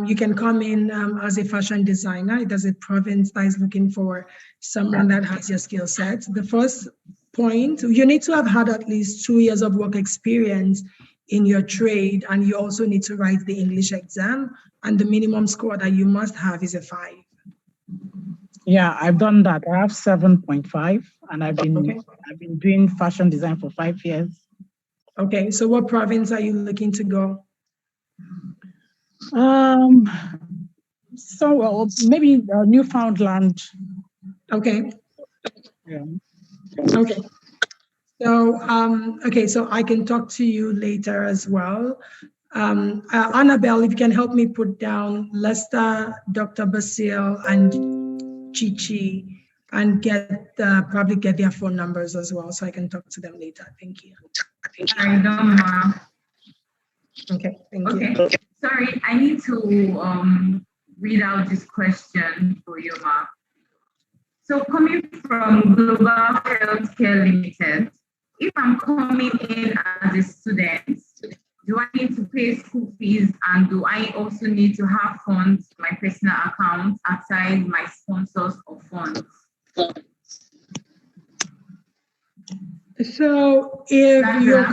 S1: you can come in as a fashion designer. There's a province that is looking for someone that has your skill set. The first point, you need to have had at least 2 years of work experience in your trade, and you also need to write the English exam, and the minimum score that you must have is a 5.
S15: Yeah, I've done that. I have 7.5, and I've been doing fashion design for 5 years.
S1: Okay, so what province are you looking to go?
S15: Maybe Newfoundland.
S1: Okay.
S15: Yeah.
S1: Okay. So, so I can talk to you later as well. Annabelle, if you can help me put down Lester, Dr. Basile, and Chichi, and probably get their phone numbers as well, so I can talk to them later. Thank you.
S3: I don't know.
S1: Okay, thank you.
S3: Okay, sorry, I need to read out this question for you, Ma. So coming from Global Healthcare Limited, if I'm coming in as a student, do I need to pay school fees, and do I also need to have funds in my personal account aside my sponsors or funds?
S1: So if you're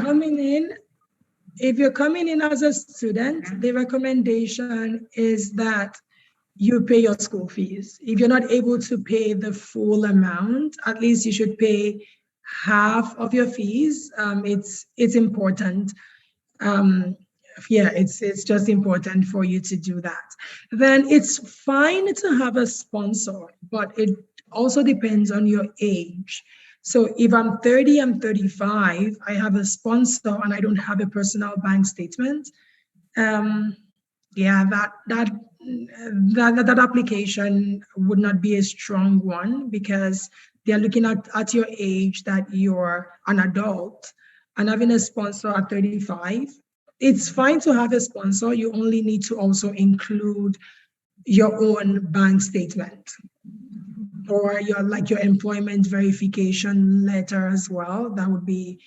S1: coming in as a student, the recommendation is that you pay your school fees. If you're not able to pay the full amount, at least you should pay half of your fees. It's important. It's just important for you to do that. Then it's fine to have a sponsor, but it also depends on your age. So if I'm 30, I'm 35, I have a sponsor and I don't have a personal bank statement, that application would not be a strong one, because they're looking at your age, that you're an adult, and having a sponsor at 35. It's fine to have a sponsor. You only need to also include your own bank statement or your employment verification letter as well. That would be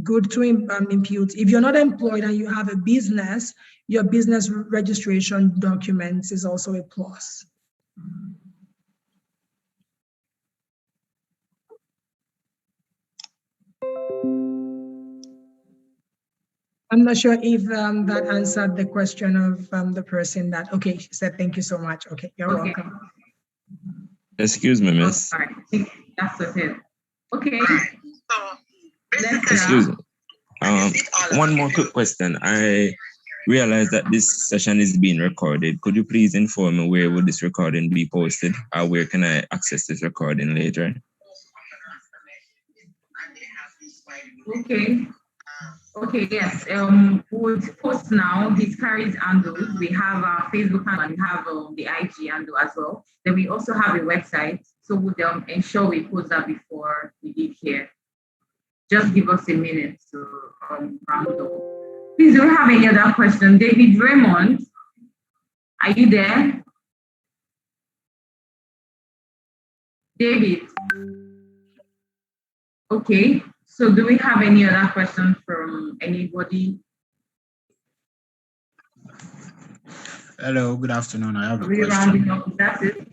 S1: good to impute. If you're not employed and you have a business, your business registration documents is also a plus. I'm not sure if that answered the question of the person that, okay, she said, thank you so much. Okay, you're welcome.
S6: Excuse me, miss.
S3: Sorry, that's okay. Okay.
S6: Excuse me. One more quick question. I realize that this session is being recorded. Could you please inform me where would this recording be posted, or where can I access this recording later?
S3: Okay, yes. We'll post now HisCharis handles. We have our Facebook handle and we have the IG handle as well. Then we also have a website, so we'll ensure we post that before we leave here. Just give us a minute to round up. Please, do we have any other question? David Raymond, are you there? David. Okay. So do we have any other questions from anybody?
S16: Hello, good afternoon. I have a
S3: We
S16: question.
S3: rounding up. That's it.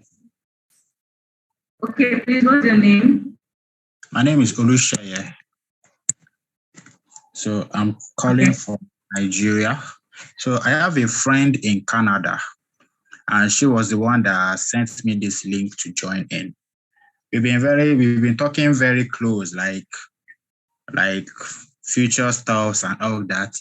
S3: Okay, please, what's your name?
S16: My name is Olusheye. So I'm calling from Nigeria. So I have a friend in Canada, and she was the one that sent me this link to join in. We've been talking very close, like future stuffs and all that.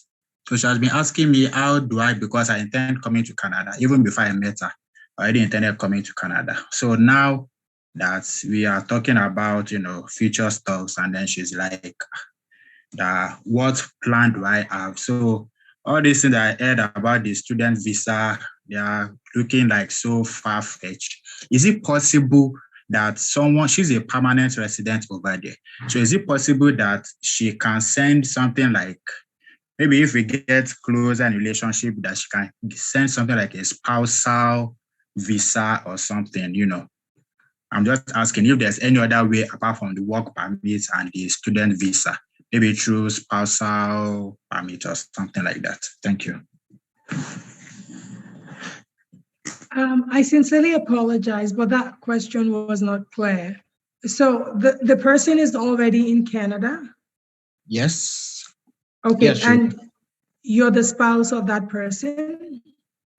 S16: So she has been asking me, how do I, because I intend coming to Canada, even before I met her, I already intended coming to Canada. So now that we are talking about, future stuffs, and then she's like, what plan do I have? So all these things that I heard about the student visa, they are looking like so far-fetched. Is it possible that she's a permanent resident over there? So is it possible that she can send something like, maybe if we get closer in relationship, that she can send something like a spousal visa or something, I'm just asking if there's any other way apart from the work permit and the student visa, maybe through spousal permit or something like that. Thank you.
S1: I sincerely apologize, but that question was not clear. So the person is already in Canada?
S16: Yes.
S1: Okay,
S16: yes,
S1: and you're the spouse of that person?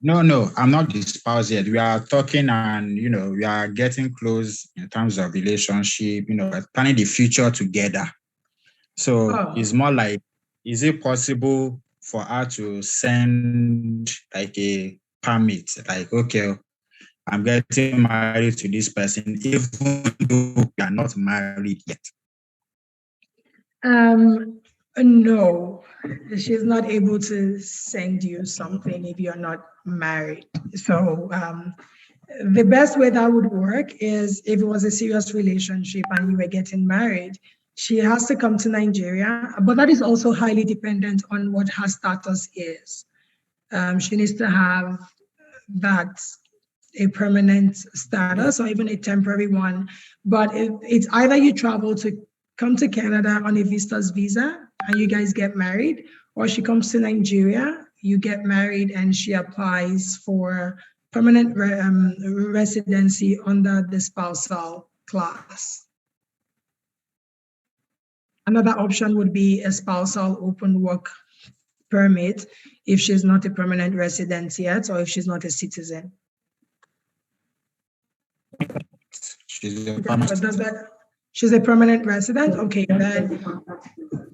S16: No, I'm not the spouse yet. We are talking and, we are getting close in terms of relationship, planning the future together. So it's more like, is it possible for her to send like a permit, like, okay, I'm getting married to this person, even though we are not married yet?
S1: No, she's not able to send you something if you're not married. So the best way that would work is if it was a serious relationship and you were getting married, she has to come to Nigeria, but that is also highly dependent on what her status is. She needs to have that a permanent status or even a temporary one. But it's either you travel to come to Canada on a visitor's visa and you guys get married, or she comes to Nigeria, you get married, and she applies for permanent residency under the spousal class. Another option would be a spousal open work permit if she's not a permanent resident yet, or if she's not a citizen.
S16: She's a permanent.
S1: She's a permanent resident? Okay,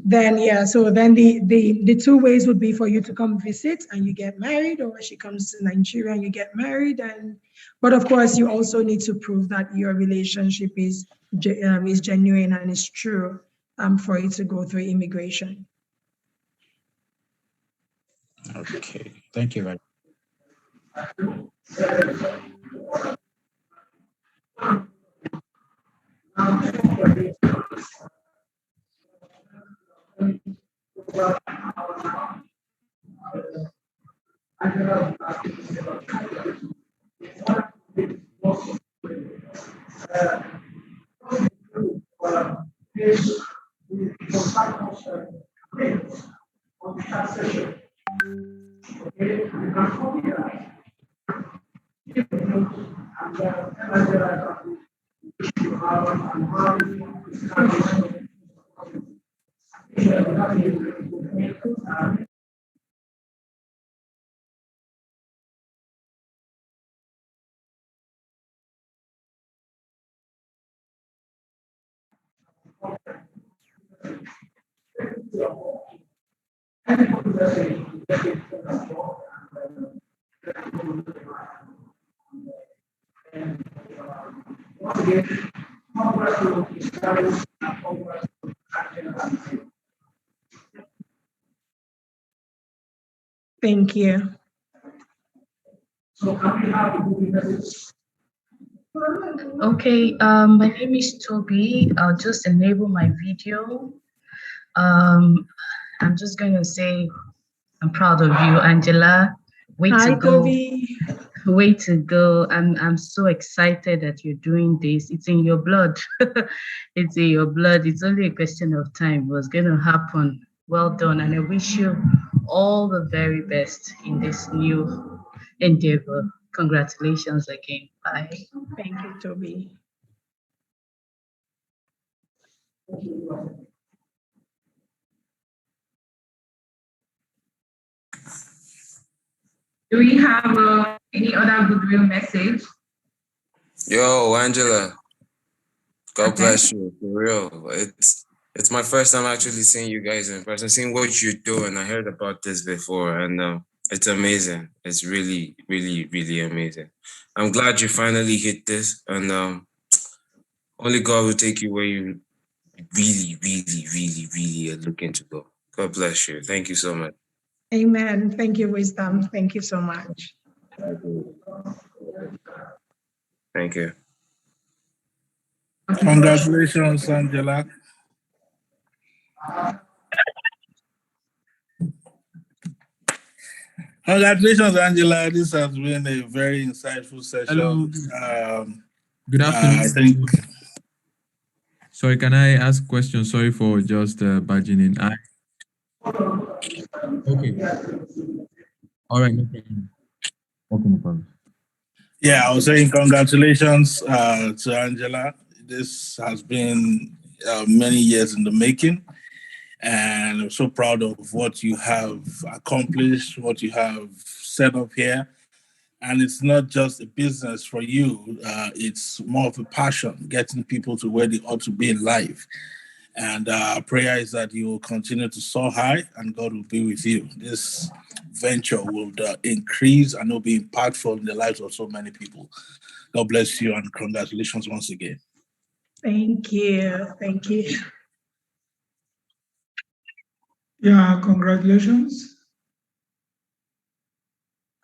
S1: then yeah, so then the two ways would be for you to come visit and you get married, or she comes to Nigeria and you get married. But of course, you also need to prove that your relationship is genuine and is true for it to go through immigration.
S16: Okay, thank you very much.
S1: Thank you.
S17: Okay, my name is Toby. I'll just enable my video. I'm just going to say I'm proud of you, Angela. Way to go.
S1: Toby.
S17: Way to go. I'm so excited that you're doing this. It's in your blood. It's in your blood. It's only a question of time. What's going to happen. Well done. And I wish you all the very best in this new endeavor. Congratulations again. Bye.
S1: Thank you, Toby.
S3: Do we have any other goodwill message?
S9: Yo, Angela, God bless you, for real. It's my first time actually seeing you guys in person, seeing what you're doing. I heard about this before, and it's amazing. It's really, really, really amazing. I'm glad you finally hit this, and only God will take you where you really, really, really, really are looking to go. God bless you. Thank you so much.
S1: Amen. Thank you, Wisdom. Thank you so much.
S9: Thank you.
S4: Congratulations, Angela. Congratulations, Angela. This has been a very insightful session.
S18: Hello. Good afternoon.
S4: I think.
S18: Sorry, can I ask a question? Sorry for just barging in. Okay. All right. No problem. Okay, no problem.
S4: Yeah, I was saying congratulations to Angela. This has been many years in the making, and I'm so proud of what you have accomplished, what you have set up here. And it's not just a business for you, it's more of a passion, getting people to where they ought to be in life. And our prayer is that you will continue to soar high and God will be with you. This venture will increase and will be impactful in the lives of so many people. God bless you and congratulations once again.
S1: Thank you. Thank you.
S19: Yeah, congratulations.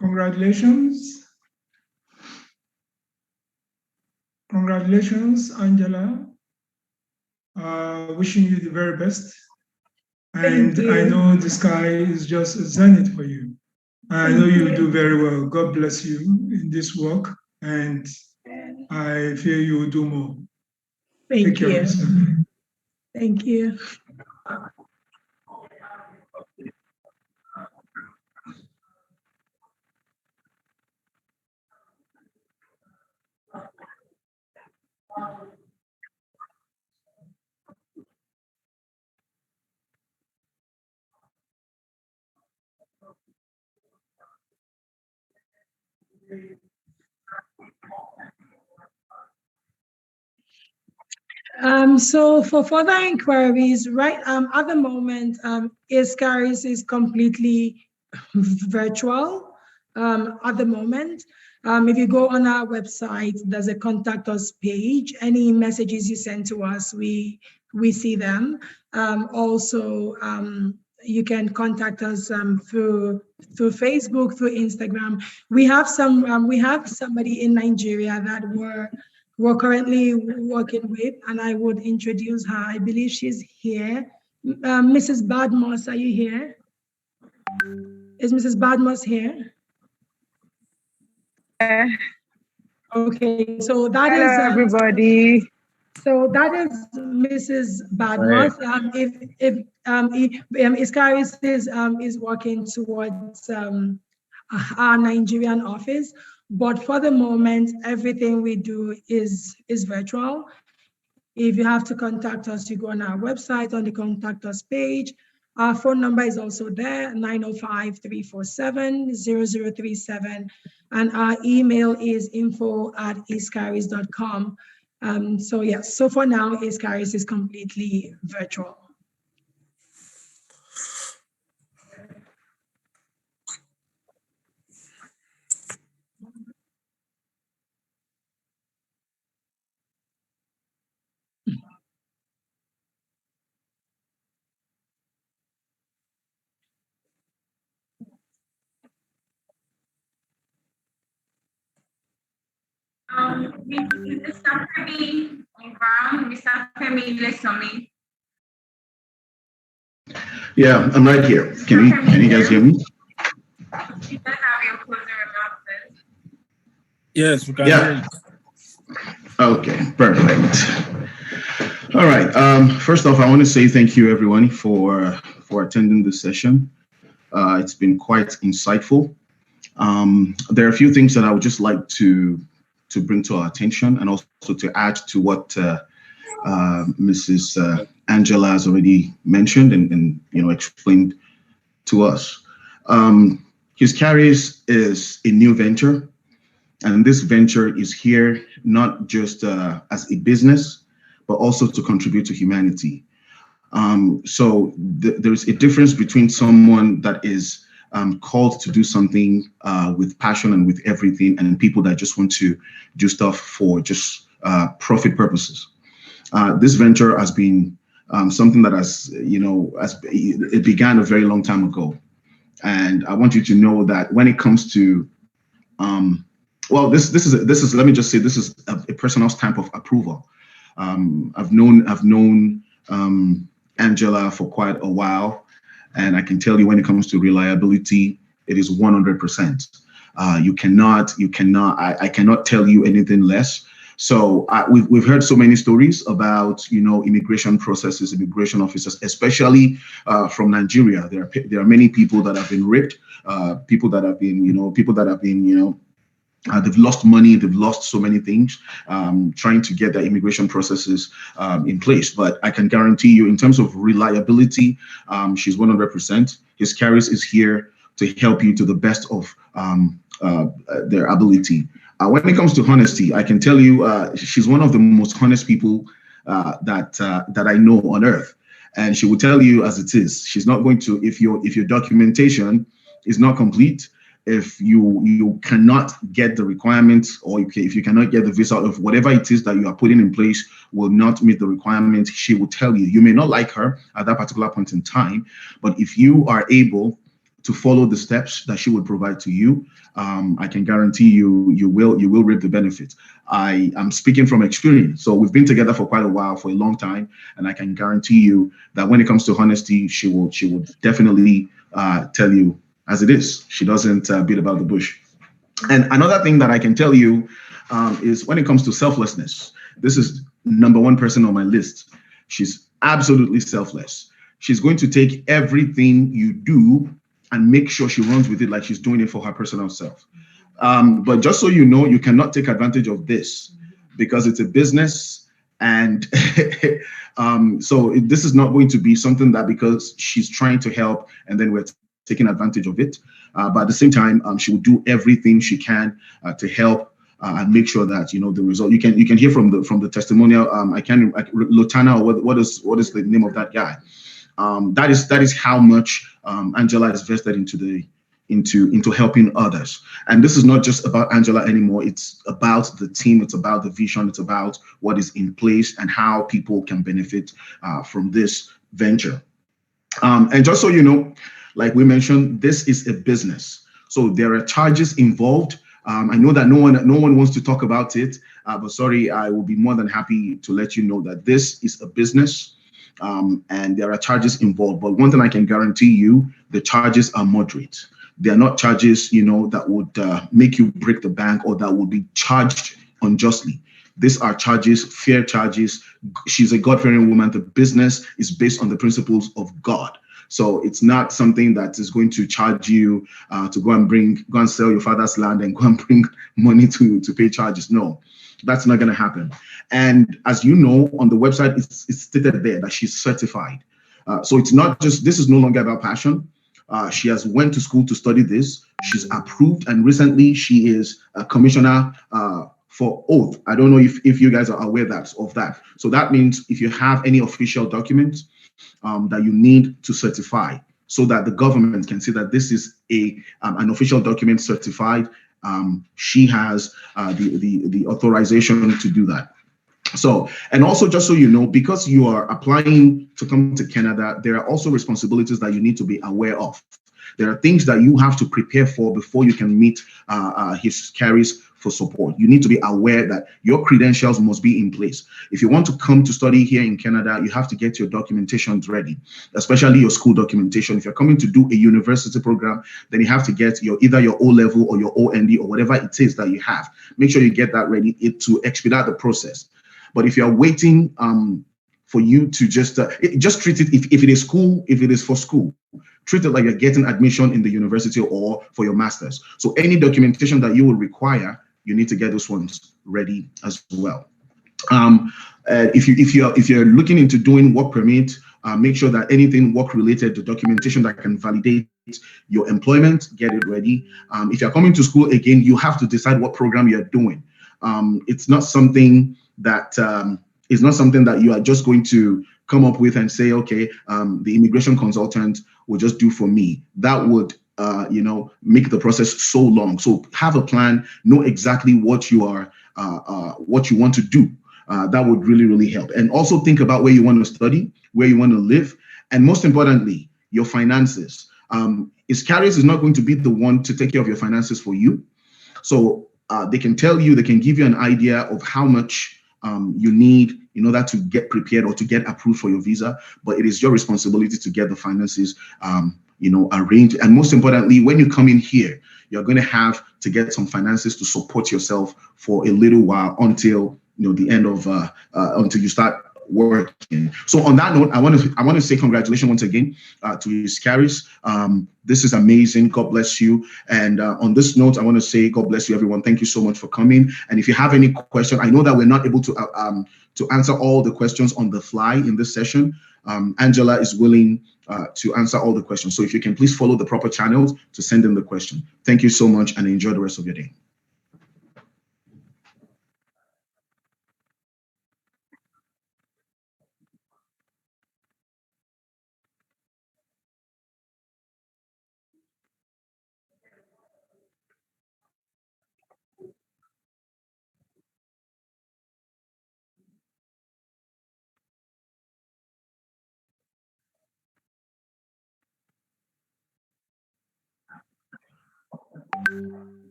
S19: Congratulations. Congratulations, Angela. Wishing you the very best. And I know the sky is just a zenith for you. I know you do very well. God bless you in this work. And I feel you will do more.
S1: Thank you. Thank you. So for further inquiries, right at the moment, HisCharis is completely virtual at the moment. If you go on our website, there's a contact us page. Any messages you send to us, we see them. Also, you can contact us through Facebook, through Instagram. We have somebody in Nigeria that we're currently working with, and I would introduce her. I believe she's here. Mrs. Badmos, are you here? Is Mrs. Badmos here? Okay, so that is
S20: everybody.
S1: So that is Mrs. Badmos. If HisCharis is working towards our Nigerian office, but for the moment, everything we do is virtual. If you have to contact us, you go on our website on the contact us page. Our phone number is also there, 905-347-0037. And our email is info@hischaris.com. So yes, so for now, HisCharis is completely virtual.
S3: Mr. Femi Brown, Mr. Femi Lesomi.
S21: Yeah, I'm right here. Can you guys hear me?
S3: You can have your closing remarks then.
S4: Yes, we can hear you.
S21: Okay, perfect. All right. First off, I want to say thank you, everyone, for attending this session. It's been quite insightful. There are a few things that I would just like to bring to our attention, and also to add to what Mrs. Angela has already mentioned and explained to us. HisCharis is a new venture, and this venture is here not just as a business, but also to contribute to humanity. So there's a difference between someone that is called to do something with passion and with everything, and people that just want to do stuff for just profit purposes. This venture has been something that it began a very long time ago. And I want you to know that when it comes to, this is let me just say, this is a personal stamp of approval. I've known Angela for quite a while, and I can tell you when it comes to reliability, it is 100%. I cannot tell you anything less. So we've heard so many stories about immigration processes, immigration officers, especially from Nigeria. There are many people that have been raped, people that have been they've lost money, they've lost so many things trying to get their immigration processes in place. But I can guarantee you, in terms of reliability, she's 100%. HisCharis is here to help you to the best of their ability. When it comes to honesty, I can tell you she's one of the most honest people that I know on earth, and she will tell you as it is. She's not going to, if your documentation is not complete, if you cannot get the requirements, or if you cannot get the visa, if whatever it is that you are putting in place will not meet the requirements, she will tell you. You may not like her at that particular point in time, but if you are able to follow the steps that she would provide to you, I can guarantee you will reap the benefits. I am speaking from experience. So we've been together for quite a while, for a long time, and I can guarantee you that when it comes to honesty, she will definitely tell you as it is. She doesn't beat about the bush. And another thing that I can tell you is when it comes to selflessness, this is number one person on my list. She's absolutely selfless. She's going to take everything you do and make sure she runs with it like she's doing it for her personal self. But just so you know, you cannot take advantage of this because it's a business. And so this is not going to be something that because she's trying to help and then we're taking advantage of it. But at the same time, she will do everything she can to help and make sure that the result. You can hear from the testimonial. Lotana, or what is the name of that guy? That is how much Angela is vested into helping others. And this is not just about Angela anymore. It's about the team. It's about the vision. It's about what is in place and how people can benefit from this venture. And just so you know, like we mentioned, this is a business. So there are charges involved. I know that no one wants to talk about it, but sorry, I will be more than happy to let you know that this is a business. And there are charges involved. But one thing I can guarantee you, the charges are moderate. They are not charges, that would make you break the bank or that would be charged unjustly. These are charges, fair charges. She's a God-fearing woman. The business is based on the principles of God. So it's not something that is going to charge you to go and sell your father's land and go and bring money to pay charges. No, that's not going to happen. And as you know, on the website, it's stated there that she's certified. So it's not just, this is no longer about passion. She has went to school to study this. She's approved, and recently she is a commissioner for oath. I don't know if you guys are aware of that. So that means if you have any official documents that you need to certify so that the government can see that this is an official document certified, she has the authorization to do that. So, and also just so you know, because you are applying to come to Canada, there are also responsibilities that you need to be aware of. There are things that you have to prepare for before you can meet HisCharis for support. You need to be aware that your credentials must be in place. If you want to come to study here in Canada, you have to get your documentations ready, especially your school documentation. If you're coming to do a university program, then you have to get either your O-level or your OND or whatever it is that you have. Make sure you get that ready to expedite the process. But if you're waiting for you to just treat it, if it is school, if it is for school, treat it like you're getting admission in the university or for your master's. So any documentation that you will require, you need to get those ones ready as well. If you're looking into doing work permit, make sure that anything work related to documentation that can validate your employment, get it ready. If you're coming to school again, you have to decide what program you're doing. It's not something that you are just going to come up with and say, okay, the immigration consultant will just do for me. That would make the process so long. So have a plan, know exactly what you want to do. That would really, really help. And also think about where you want to study, where you want to live, and most importantly, your finances. HisCharis is not going to be the one to take care of your finances for you. So they can tell you, they can give you an idea of how much you need in order to get prepared or to get approved for your visa, but it is your responsibility to get the finances arranged. And most importantly, when you come in here, you're going to have to get some finances to support yourself for a little while until the end of until you start working. So on that note, I want to say congratulations once again to HisCharis. This is amazing. God bless you. And on this note, I want to say God bless you, everyone. Thank you so much for coming. And if you have any question, I know that we're not able to answer all the questions on the fly in this session. Angela is willing to answer all the questions. So if you can please follow the proper channels to send in the question. Thank you so much and enjoy the rest of your day.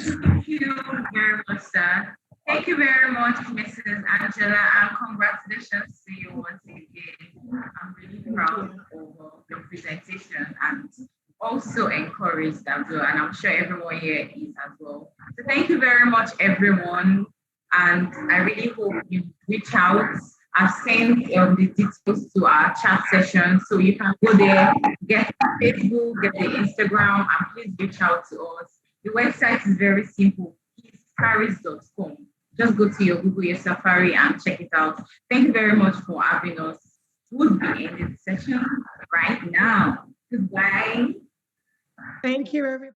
S3: Thank you very much, sir. Thank you very much, Mrs. Angela, and congratulations to you once again. I'm really proud of your presentation and also encouraged as well, and I'm sure everyone here is as well. So thank you very much, everyone, and I really hope you reach out. I've sent the details to our chat session, so you can go there, get Facebook, get the Instagram, and please reach out to us. The website is very simple, HisCharis.com. Just go to your Google, your Safari, and check it out. Thank you very much for having us. We'll be ending the session right now. Goodbye.
S1: Thank you, everybody.